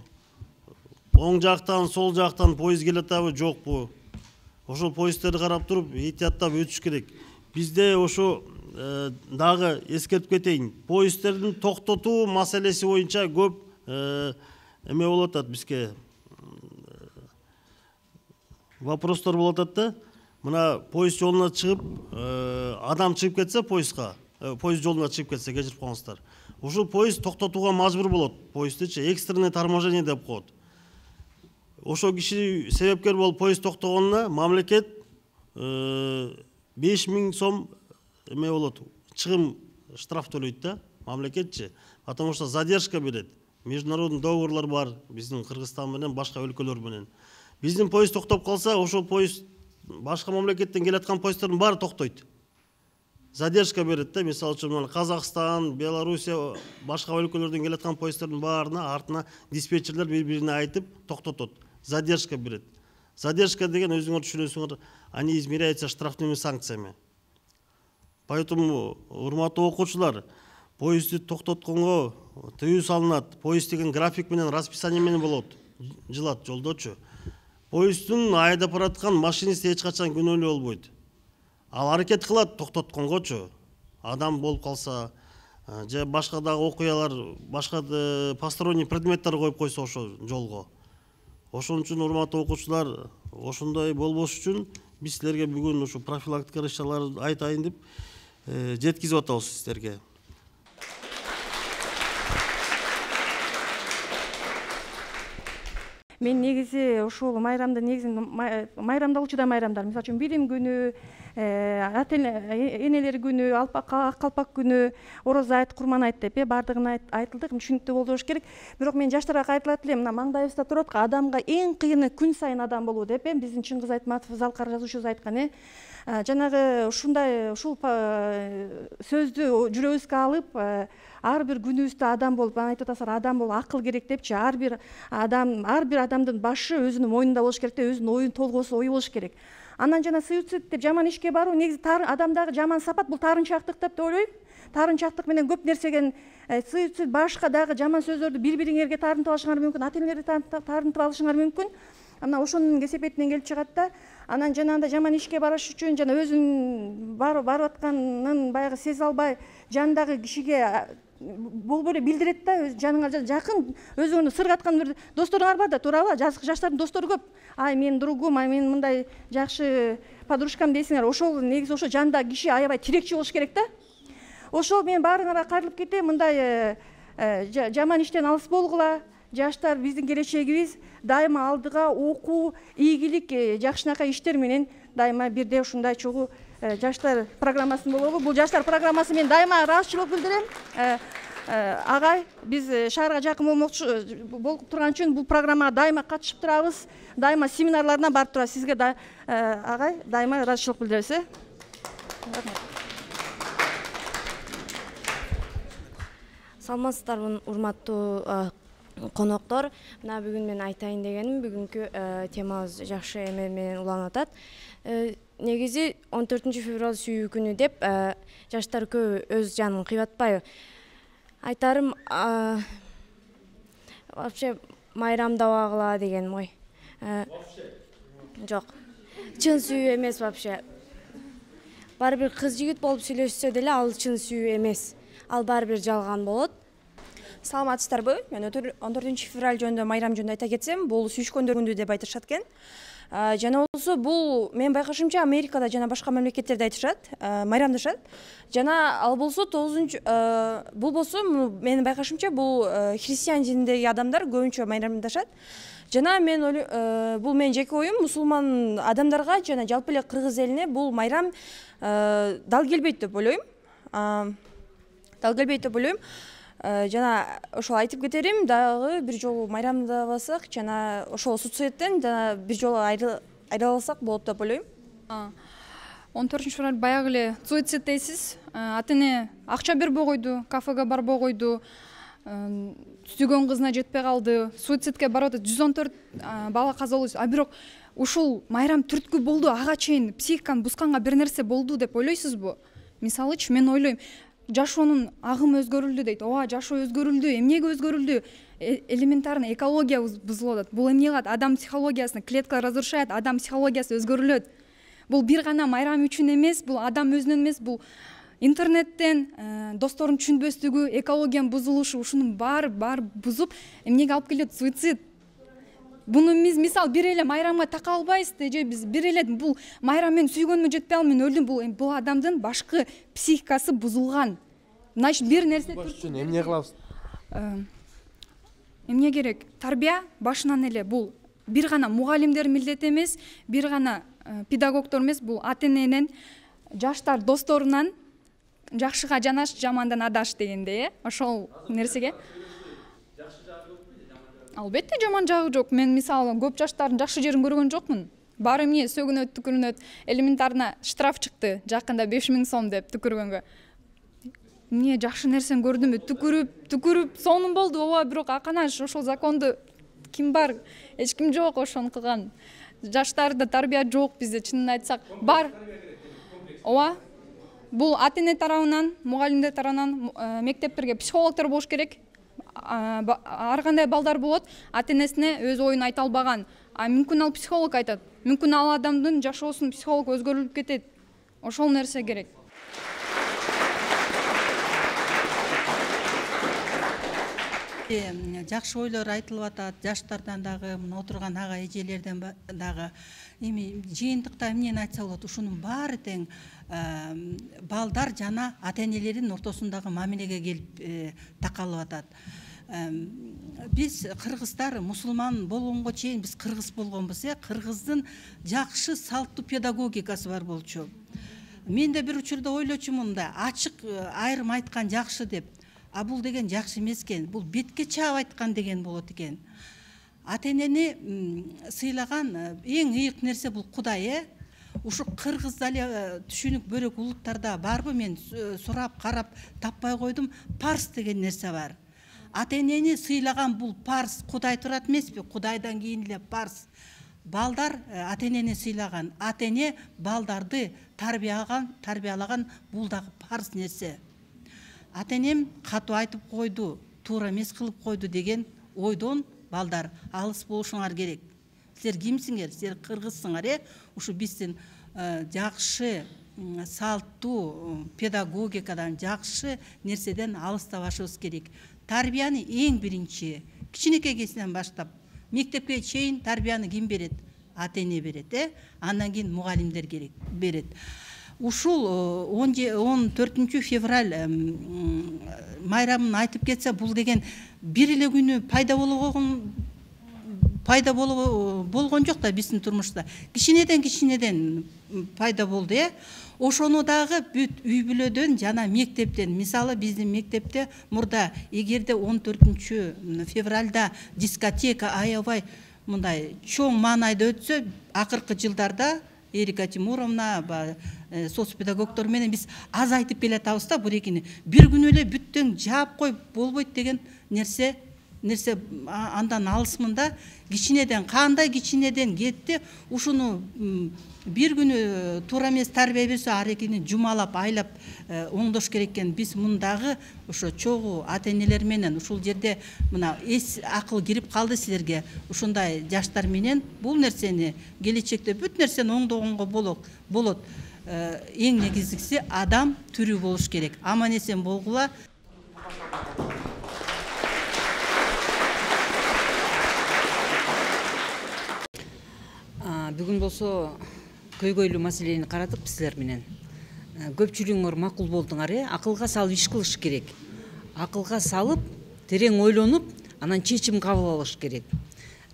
[SPEAKER 13] Оң жактан, сол жактан поезд келатабы, жокпу? Ошол поездтерди карап туруп, этияттап өтүш керек. Бизде ошо дагы эскертип кетейин. Поездтердин токтотуу маселеси боюнча көп эме болуп атат бизге. Вопростор болуп атат да. Мына поезд жолуна чыгып, адам чыгып кетсе поездга, поезд жолуна чыгып кетсе, кечирип коюңуздар. Ушул поезд токтотууга мажбур болот. Поездчи экстренное торможение деп коет. Ошол киши себепкер болуп поезд токтогонуна мамлекет 5000 сом эме болот, чыгым штраф төлөйт да, мамлекетчи. Потому что задержка берет. Международный договорлар бар биздин Кыргызстан менен, башка өлкөлөр менен. Биздин поезд токтоп калса, ошол поезд башка мамлекеттен келаткан поезддердин баары токтойт. Задержка берет да, мисалы үчүн Казакстан, Белоруссия, башка өлкөлөрдөн келаткан поезддердин баарына артына диспетчерлер бири-бирине айтып токтотот. Задержка берет. Задержка деген өзүңөр түшүнөсүңөр, они измеряются штрафными санкциями. Поэтому урматтуу окуучулар, поездди токтотконго тыюу салынат. Поезд деген график менен, расписание менен болот. Жылат жолдочу. Поезддин айдап бараткан машинист эч качан күнөөлүү болбойт. Ал аракет кылат токтотконгочу. Адам болуп калса, же башка дагы окуялар, башка посторонний предметтер коюп койсо ошо жолго. Ошон үчүн урматтуу окуучулар, ошондой болбош үчүн биз силерге бүгүн ушу профилактика иш-чараларды айтайын деп жеткизип атабыз сиздерге.
[SPEAKER 3] Мен негизи ушул майрамда майрамдалуучу да майрамдар, мисалы үчүн билим күнү,
[SPEAKER 14] энелер күнү, калпак күнү, орозо айт, курман айт деп баардыгын айтылды, түшүнүктүү болуш керек. Бирок мен жаштарга кайталат элем, мына маңдайыбызда турат, адамга эң кыйыны күн сайын адам болуу деп биздин Чыңгыз Айтматов Залкар жазуучубуз айткан. Жанагы ушул сөздү жүрөгүбүзгө алып, ар бир күнүбүздө адам болуп, айтып атасыздар, адам болуп акыл керек депчи, ар бир адамдын башы өзүнүн мойнунда болуш керек, өзүнүн оюн толгоосу ою болуш керек. Анан жана суицид деп жаман ишке баруу, негизи адамдагы жаман сапат бул таарынчактык деп ойлойм. Таарынчактык менен көп нерсеген суицид, башка дагы жаман сөздөрдү бири-бириңерге таарынтып алышыңар мүмкүн, ата-энелерге таарынтып алышыңар мүмкүн. Анан ошонун кесепетинен келип чыгат да, анан жанагындай жаман ишке барыш үчүн жана өзүнүн барып атканын баягы сезе албай жанындагы кишиге болбой эле билдирет да, жаныңа жакын өзүңүн сыргаткан бир досторуңар бар да, туурабы? Жаштардын достору көп. Ай, менин другум, ай, менин мындай жакшы подружкам дейсиңер. Ошол негизи ошо жандагы киши аябай тирекчи болуш керек да. Ошол мен баарыңарга кайрылып кетем, мындай жаман иштен алыс болгула. Жаштар биздин келечегибиз, дайыма алдыга окуу, ийгилик, жакшынакай иштер менен дайыма бирде ушундай чогуу жаштар программасын болобу. Бул жаштар программасы мен дайыма ыраазычылык билдирем. Агай, биз шаарга жакын болуп турган үчүн бул программага дайыма катышып турабыз, дайыма семинарларына барып турабыз. Сизге агай дайыма ыраазычылык билдиребиз.
[SPEAKER 6] Саламатсыздарбы, урматтуу коноктор. Мына бүгүн мен айтайын дегеним, бүгүнкү темабыз жакшы эме менен уланып атат. Негизи 14 февраль сүйүү күнү деп жаштар көп өз жанын кыйып атпайбы? Айтарым, вообще майрамдабагыла деген ой. Жок. Чын сүйүү эмес вообще. Баары бир кыз жигит болуп сүйлөшсө деле ал чын сүйүү эмес. Ал баары бир жалган болот.
[SPEAKER 15] Саламатсыздарбы? Мен 14 февраль жөнүндө майрам жөнүндө айта кетсем, бул сүйүшкөндөр күнү деп айтышат экен. Жана болсо бул мен байкашымча Америкада жана башка мамлекеттерде айтышат, майрамдашат. Жана ал болсо 9 бул болсо менин байкашымча бул христиан динидеги адамдар көбүнчө майрамдашат. Жана мен бул менин жеке оюм, мусулман адамдарга жана жалпы эле кыргыз элине бул майрам дал келбейт деп ойлойм. Жана ошол айтып кетерим, дагы бир жолу майрамдабасак жана ошол соцсеттен жана бир жолу айрылсак болот деп ойлойм.
[SPEAKER 4] 14 февраль баягы эле суицид дейсиз. Ата-эне акча бербей койду, кафеге барбай койду, сүйгөн кызына жетпей калды, суицидке барып атат. 114 бала каза болду. А бирок ушул майрам түрткү болду, ага чейин психиканы бусканга бир нерсе болду деп ойлойсузбу? Мисалычы мен ойлойм, жашоонун агымы өзгөрүлдү дейт. Ооба, жашоо өзгөрүлдү. Эмнеге өзгөрүлдү? Элементарный экология бузулуп атат. Бул эмне кылат? Адам психологиясын клетка разрушает, адам психологиясы өзгөрүлөт. Бул бир гана майрам үчүн эмес, бул адам өзүнөн эмес, бул интернеттен, достордун түшүнбөстүгү, экологиянын бузулушу, ушунун баары бузуп, эмнеге алып келет? Суицид. Буну биз мисал бир эле майрамга така албайбыз, же биз бир эле бул майрам мен сүйгөнүмө жетпей ал мен өлдүм, бул адамдын башкы психикасы бузулган. Значит, бир нерсе
[SPEAKER 1] үчүн эмне кылабыз?
[SPEAKER 4] Эмне керек? Тарбия башынан эле бул бир гана мугалимдер милдети эмес, бир гана педагогдор эмес, бул ата-эненен, жаштар досторунан жакшыга жанаш, жамандан адаш дегенде, ошол нерсеге. Албетте жаман жагы жок. Мен мисалы көп жаштардын жакшы жерин көргөн жокмун. Баары эмне сөгүнөт, түкүрүнөт, элементарно штраф чыкты, жакында 5000 сом деп түкүргөнгө. Эмне жакшы нерсени көрдүмбү? Түкүрүп сонун болду. Ооба, бирок аканаш ошол законду ким бар? Эч ким жок ошону кылган. Жаштарда тарбия жок бизде, чынын айтсак. Бар. Ооба. Бул ата-эне тарабынан, мугалимдер тарабынан, мектептерге психологдор болуш керек. Ар кандай балдар болот, ата-энесине өз оюн айта албаган. Мүмкүн ал психолог айтат. Мүмкүн ал адамдын жашоосун психолог өзгөрүлүп кетет. Ошол нерсе керек.
[SPEAKER 12] Жакшы ойлор айтылып атат, жаштардан дагы, мына отурган ага эжелерден дагы. Эми жыйынтыкта эмнени айтса болот? Ушунун баары тең балдар жана ата-энелердин ортосундагы мамилеге келип такалып атат. Биз кыргыздар мусулман болгонго чейин биз кыргыз болгонбуз, кыргыздын жакшы салттуу педагогикасы бар болчу.
[SPEAKER 16] мен де бир учурда ойлочумун да, ачык айрым айткан жакшы деп. А бул деген жакшы эмес экен. Бул бетке чаап айткан деген болот экен. Ата энени сыйлаган эң ыйык нерсе бул Кудай, Ушу кыргыз дале түшүнүк бөлөк улуттарда барбы, мен сурап карап таппай койдум. Парс деген нерсе бар. Ата энени сыйлаган бул парс. Кудай турат эмеспи? Кудайдан кийин эле парс. Балдар ата энени сыйлаган. Ата эне балдарды тарбиялаган бул дагы парс нерсе. Ата энем катуу айтып койду, туура эмес кылып койду деген ойдон балдар алыс болушуңар керек. Силер кимсиңер? Силер кыргызсыңар, ушу биздин жакшы салттуу педагогикадан, жакшы нерседен алыстабашыбыз керек. Тарбияны эң биринчи кичинекей кезинен баштап мектепке чейин тарбияны ким берет? Ата эне берет, андан кийин мугалимдер керек берет. Ушул 14 февраль майрамын айтып кетсе, бул деген бир эле күнү пайда болгон жок да биздин турмушта. Кичинеден пайда болду, Ошону дагы бүт үй бүлөдөн жана мектептен, мисалы биздин мектепте мурда эгерде 14 февральда дискотека аябай мындай чоң маанайда өтсө, акыркы жылдарда Эрика Тимуровна, соцпедагогтор менен биз аз айтып келатабыз да, бул экини. Бир күн эле бүттөн жаап коюп болбойт деген нерсе андан алысмын да. Кичинеден, кандай кичинеден кетти, ушуну бир күнү туура эмес тарбия берсе, ар экини жумалап, айлап оңдош керек экен. Биз мындагы ошо чогуу ата энелер менен ушул жерде мына эс акыл кирип калды силерге. Ушундай жаштар менен бул нерсени келечекте бүт нерсени оңдогонго болот. Эң негизгиси адам түрү болуш керек. Аман эсен болгула.
[SPEAKER 11] Бүгүн болсо көйгөйлүү маселени карадык силер менен. Көпчүлүгүңөр макул болдуңар, акылга салып иш кылыш керек. Акылга салып, терең ойлонуп, анан чечим кабыл алыш керек.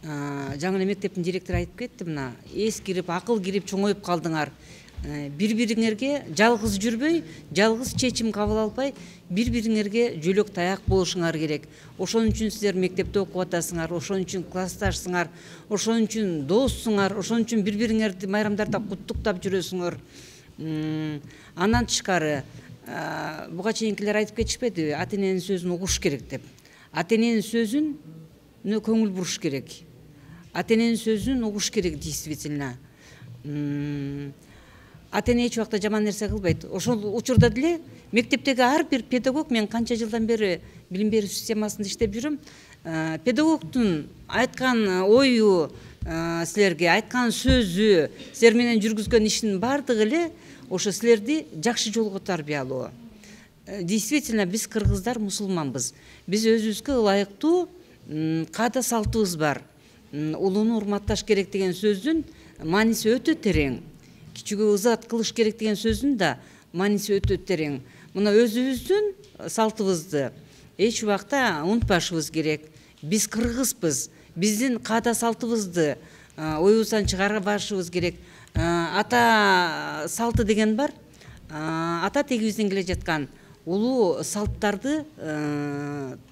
[SPEAKER 11] Жаңы эле мектептин директору айтып кетти, мына эс кирип, акыл кирип чоңоюп калдыңар. Бири-бириңерге жалгыз жүрбөй, жалгыз чечим кабыл албай, бири-бириңерге жөлөк таяк болушуңар керек. Ошон үчүн силер мектепте окуп атасыңар, ошон үчүн классташсыңар, ошон үчүн доссуңар, ошон үчүн бири-бириңерди майрамдарда куттуктап жүрөсүңөр. Андан тышкары, буга чейинкилер айтып кетишпеди, ата эненин сөзүн угуш керек деп. Ата эненин сөзүнө көңүл буруш керек. Ата эненин сөзүн угуш керек действительно. Ата эне эч убакта жаман нерсе кылбайт. Ошол учурда деле мектептеги ар бир педагог, мен канча жылдан бери билим берүү системасында иштеп жүрөм, педагогдун айткан ою, силерге айткан сөзү, силер менен жүргүзгөн иштин бардыгы эле ошо силерди жакшы жолго тарбиялоо. Действительно, биз кыргыздар мусулманбыз. Биз өзүбүзгө ылайыктуу каада салтыбыз бар. Улууну урматташ керек деген сөздүн мааниси өтө терең. Кичүүгө ызат кылыш керек деген сөзүн да мааниси өтө терең. Мына өзүбүздүн салтыбызды эч убакта унутпашыбыз керек. Биз кыргызбыз. Биздин каада салтыбызды оюбуздан чыгарбашыбыз керек. Ата салты деген бар. Ата тегибизден келе жаткан улуу салттарды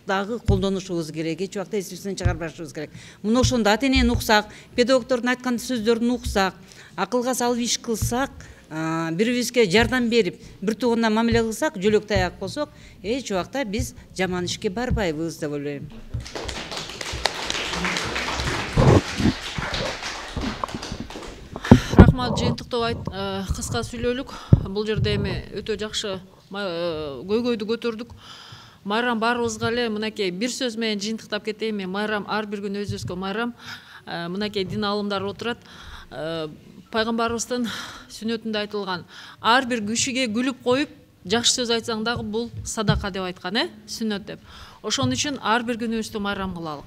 [SPEAKER 11] дагы колдонушубуз керек. Эч убакта эсибизден чыгарбашыбыз керек. Мына ошондо ата энени уксак, педагогдордун айткан сөздөрүн уксак, акылга салып иш кылсак, бири-бирибизге жардам берип, бир туугандан мамиле кылсак, жөлөк таяк болсок, эч убакта биз жаман ишке барбайбыз деп ойлойм.
[SPEAKER 5] Рахмат, жыйынтыктап кыска сүйлөлүк. Бул жерде эми өтө жакшы көйгөйдү көтөрдүк. Майрам баарыбызга эле мынакей бир сөз менен жыйынтыктап кетейин. Майрам ар бир күн өзүбүзгө майрам. Мынакей дин алымдар отурат. Пайгамбарыбыздын сүннөтүндө айтылган ар бир кишиге күлүп коюп жакшы сөз айтсаң дагы бул садака деп айткан, сүннөт деп. Ошон үчүн ар бир күнүбүздү майрам кылалык.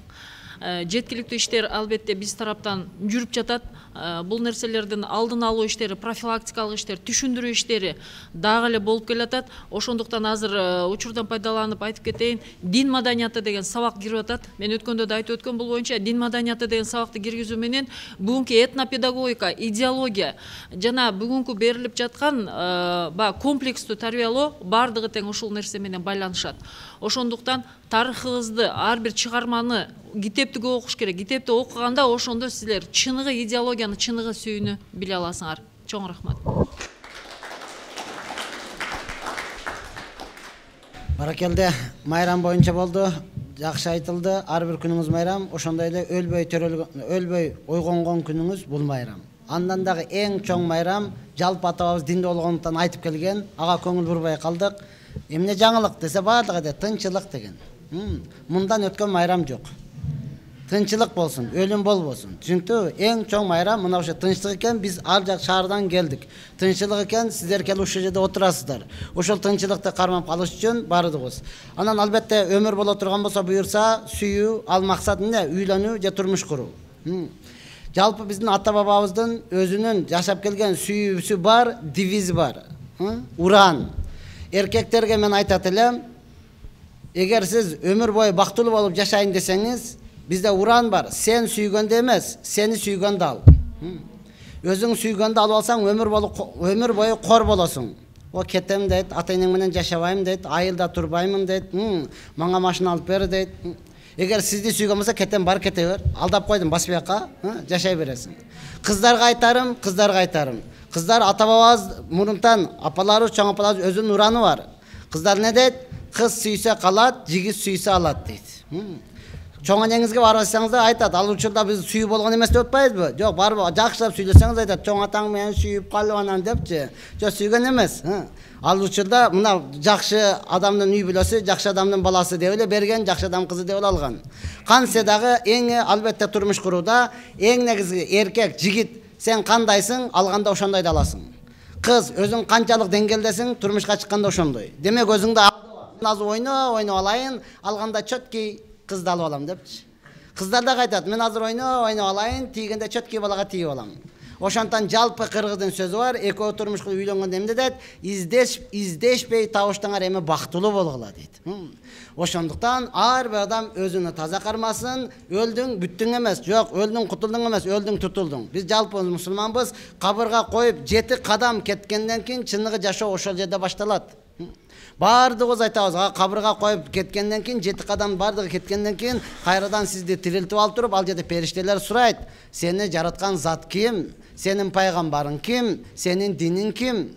[SPEAKER 5] жеткиликтүү иштер албетте биз тараптан жүрүп жатат. Бул нерселердин алдын алуу иштери, профилактикалык иштер, түшүндүрүү иштери дагы эле болуп келатат. Ошондуктан азыр учурдан пайдаланып айтып кетейин, дин маданияты деген сабак кирип атат. Мен өткөндө да айтып өткөн, бул боюнча дин маданияты деген сабакты киргизүү менен бүгүнкү этнопедагогика, идеология жана бүгүнкү берилип жаткан комплекстүү тарбиялоо бардыгы тең ушул нерсе менен байланышат. Ошондуктан тарыхыбызды, ар бир чыгарманы китепти көп окуш керек. Китепти окуганда ошондо силер чыныгы идеологияны, чыныгы сүйүүнү биле аласыңар. Чоң рахмат.
[SPEAKER 8] Баракелде, майрам боюнча болду. Жакшы айтылды. Ар бир күнүңүз майрам, ошондой эле өлбөй ойгонгон күнүңүз бул майрам. Андан дагы эң чоң майрам жалпы атабыз динде болгондуктан айтып келген. Ага көңүл бурбай калдык. Эмне жаңылык десе баардыгы да тынчылык деген. Мындан өткөн майрам жок. Тынчылык болсун, өлүм болбосун. Түшүнүктүбү? Эң чоң майрам мына ошо тынчтык экен. Биз ар жак шаардан келдик. Тынчылык экен, сиздер келип ушул жерде отурасыздар. Ошол тынчылыкты кармап калыш үчүн бардыгыбыз. Анан албетте өмүр боло турган болсо буюрса, сүйүү, ал максат эмне? Үйлөнүү же турмуш куруу. Жалпы биздин ата бабабыздын өзүнүн жашап келген сүйүүсү бар, девизи бар. Уран. Эркектерге мен айтат элем, эгер сиз өмүр бою бактылуу болуп жашайын десеңиз, бизде уран бар. Сен сүйгөндө эмес, сени сүйгөндө ал. Өзүң сүйгөндө алып алсаң, өмүр бою кор болосуң. О кетем дейт, ата-энең менен жашабайм дейт, айылда турбаймын дейт, мага машина алып бер дейт. Эгер сизди сүйгөн болсо, кетем бар кете бер. Алдап койдум, басбыякка, жашай бересиң. Кыздарга айтарым. Кыздар ата бабабыз мурунтан, апаларыбыз, чоң апаларыбыз өзүнүн ураны бар. Кыздар не дейт? Кыз сүйсө калат, жигит сүйсө алат дейт. Чоң энеңизге барбасаңыз да айтат, ал учурда биз сүйүү болгон эмес деп атпайбызбы? Жок, барбы, жакшылап сүйлөсөңүз айтат, чоң атаң менен сүйүп калып анан депчи. Жок, сүйгөн эмес. Ал учурда мына жакшы адамдын үй бүлөсү, жакшы адамдын баласы деп эле берген, жакшы адам кызы деп эле алган. Кантсе дагы эң албетте турмуш курууда эң негизги эркек, жигит, сен кандайсың, алганда ошондой да аласың. Кыз өзүң канчалык деңгээлдесиң, турмушка чыкканда ошондой. Демек өзүңдө азыр ойноп алайын, алганда чөткей кызды алып алам депчи. Кыздар да айтат, мен азыр ойноп алайын, тийгенде чөткей балага тийип алам. Ошондон жалпы кыргыздын сөзү бар, экөө турмуш кылып үйлөнгөндө эмне дейт? Издешпей табыштаңар эми бактылуу болгула дейт. Ошондуктан ар бир адам өзүнө таза кармасын, өлдүң, бүттүң эмес, жок, өлдүң, кутулдуң эмес, өлдүң, тутулдуң. Биз жалпы мусулманбыз, кабырга коюп 7 кадам кеткенден кийин чыныгы жашоо ошол жерде башталат. Бардыгыбыз айтабыз, кабырга коюп кеткенден кийин 7 кадам бардыгы кеткенден кийин кайрадан сизди тирилтип алып туруп, ал жерде периштелер сурайт. Сени жараткан зат ким? Сенин пайгамбарың ким? Сенин диниң ким?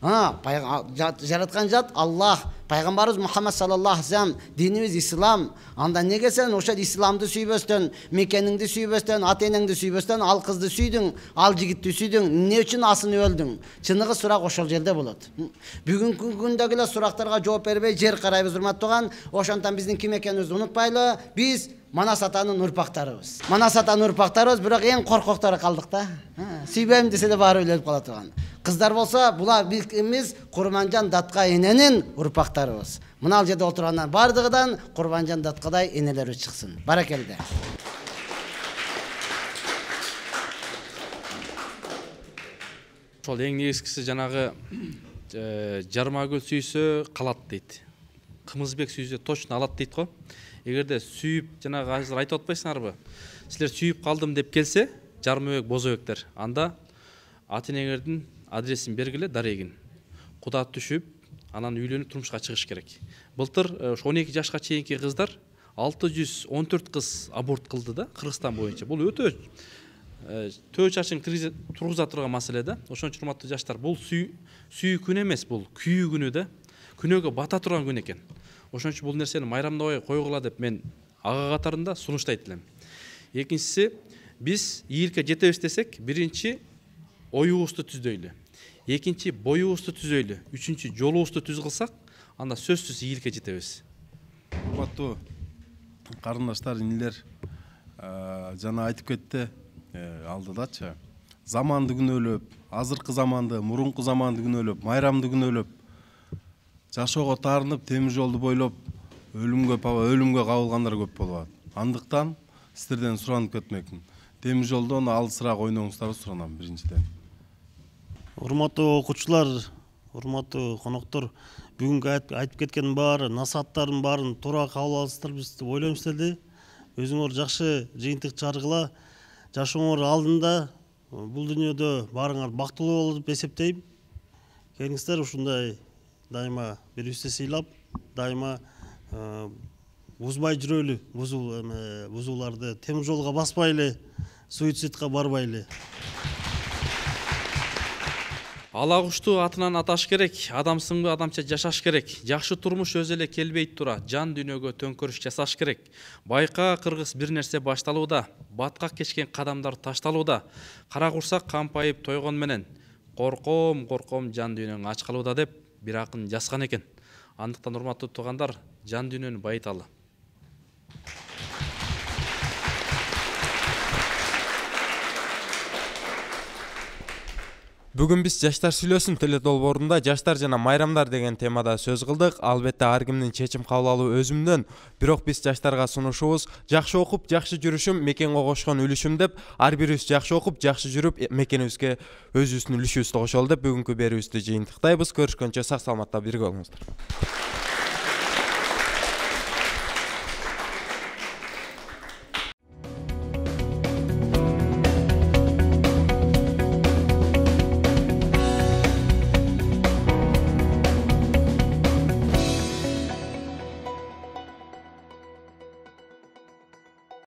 [SPEAKER 8] Жараткан зат Аллах, пайгамбарыбыз Мухаммад саллаллаху алейхи ва саллям, динибиз ислам. Анда неге сен ошол исламды сүйбөстөн, мекениңди сүйбөстөн, ата-энеңди сүйбөстөн ал кызды сүйдүң, ал жигитти сүйдүң, эмне үчүн асын өлдүң? Чыныгы сурак ошол жерде болот. Бүгүнкү күндөгү эле сурактарга жооп бербей жер карайбыз, урматтаган. Ошондон биздин ким экенибизди унутпайлы. Биз Манас атанын урпактарыбыз. Манас атанын урпактарыбыз, бирок эң коркоктор калдык да. Сүйбөйм десе да баары өлүп кала турган. Кыздар болсо, булар биз Курманжан Датка эненин урпактарыбыз. Мына ал жерде отургандар бардыгыдан Курманжан Даткадай энелери чыксын. Баракелде.
[SPEAKER 2] Ошол эң негизгиси жанагы жармагүл сүйсө калат дейт. Кымызбек сүйсө точно алат дейт го. Эгерде сүйүп, жанагы азыр айтып атпайсыңарбы? Силер сүйүп калдым деп келсе, жармабек, бозобектер, анда ата-энеңердин адресин бергиле, дарегин. Куда түшүп, анан үйлөнүп турмушка чыгыш керек. Былтыр 12 жашка чейинки кыздар 614 кыз аборт кылды да, Кыргызстан боюнча. Бул өтө төө чачын тургуза турган маселе да. Ошон үчүн урматтуу жаштар, бул сүйүү күнү эмес, бул күйүү күнү да. Күнөөгө бата турган күн экен. Ошон үчүн бул нерсени майрамдабай койгула деп мен ага катарында сунуштайт элем. Экинчиси, биз ийгиликке жетебиз десек, биринчи оюбузду түздөйлү. Экинчи боюбузду түзөйлү. Үчүнчү жолубузду түз кылсак, анда сөзсүз ийгиликке жетебиз.
[SPEAKER 7] Урматтуу карындаштар, инилер, жана айтып кетти алдыдачы. Заманды күнөөлөп, азыркы заманды, мурунку заманды күнөөлөп, майрамды күнөөлөп, жашоого таарынып, темир жолду бойлоп өлүмгө кабылгандар көп болот. Андыктан сіздерден сұранып кетмекмін. Темір жолдон алысыраак ойноңуздарды суранам биринчиден.
[SPEAKER 13] Урматтуу окуучулар, урматтуу коноктор, бүгүнкү айтып кеткендин баары, насааттардын баарын туура кабыл аласыздар деп ойлойм силерди. Өзүңөр жакшы жыйынтык чыгаргыла, жашооңор алдында бул дүйнөдө баарыңар бактылуу болуп деп эсептейм. Келиңиздер ушундай дайыма бири-бирибизди сыйлап, дайыма бузбай жүрөлү, бузууларды темир жолго баспайлы, суицидка барбайлы.
[SPEAKER 2] Ала кушту атынан аташ керек, адамсыңбы адамча жашаш керек. Жакшы турмуш өзү эле келбейт тура, жан дүйнөгө төңкөрүш жасаш керек. Байка кыргыз бир нерсе башталууда, баткак кечкен кадамдар ташталууда. Кара курсак кампайып тойгон менен, корком жан дүйнөң ач калууда деп бир акын жазган экен. Андыктан урматтуу туугандар, жан дүйнөнү байыталы.
[SPEAKER 1] Бүгүн биз жаштар сүйлөсүн теле долбоорунда жаштар жана майрамдар деген темада сөз кылдык. Албетте ар кимдин чечим кабыл алуу өзүмдөн, бирок биз жаштарга сунушубуз жакшы окуп, жакшы жүрүшүм мекенге кошкон үлүшүм деп, ар бирибиз жакшы окуп, жакшы жүрүп, мекенибизге өзүбүздүн үлүшүбүздү кошолу деп бүгүнкү берүүбүздү жыйынтыктайбыз. Көрүшкөнчө сак саламатта бирге болуңуздар.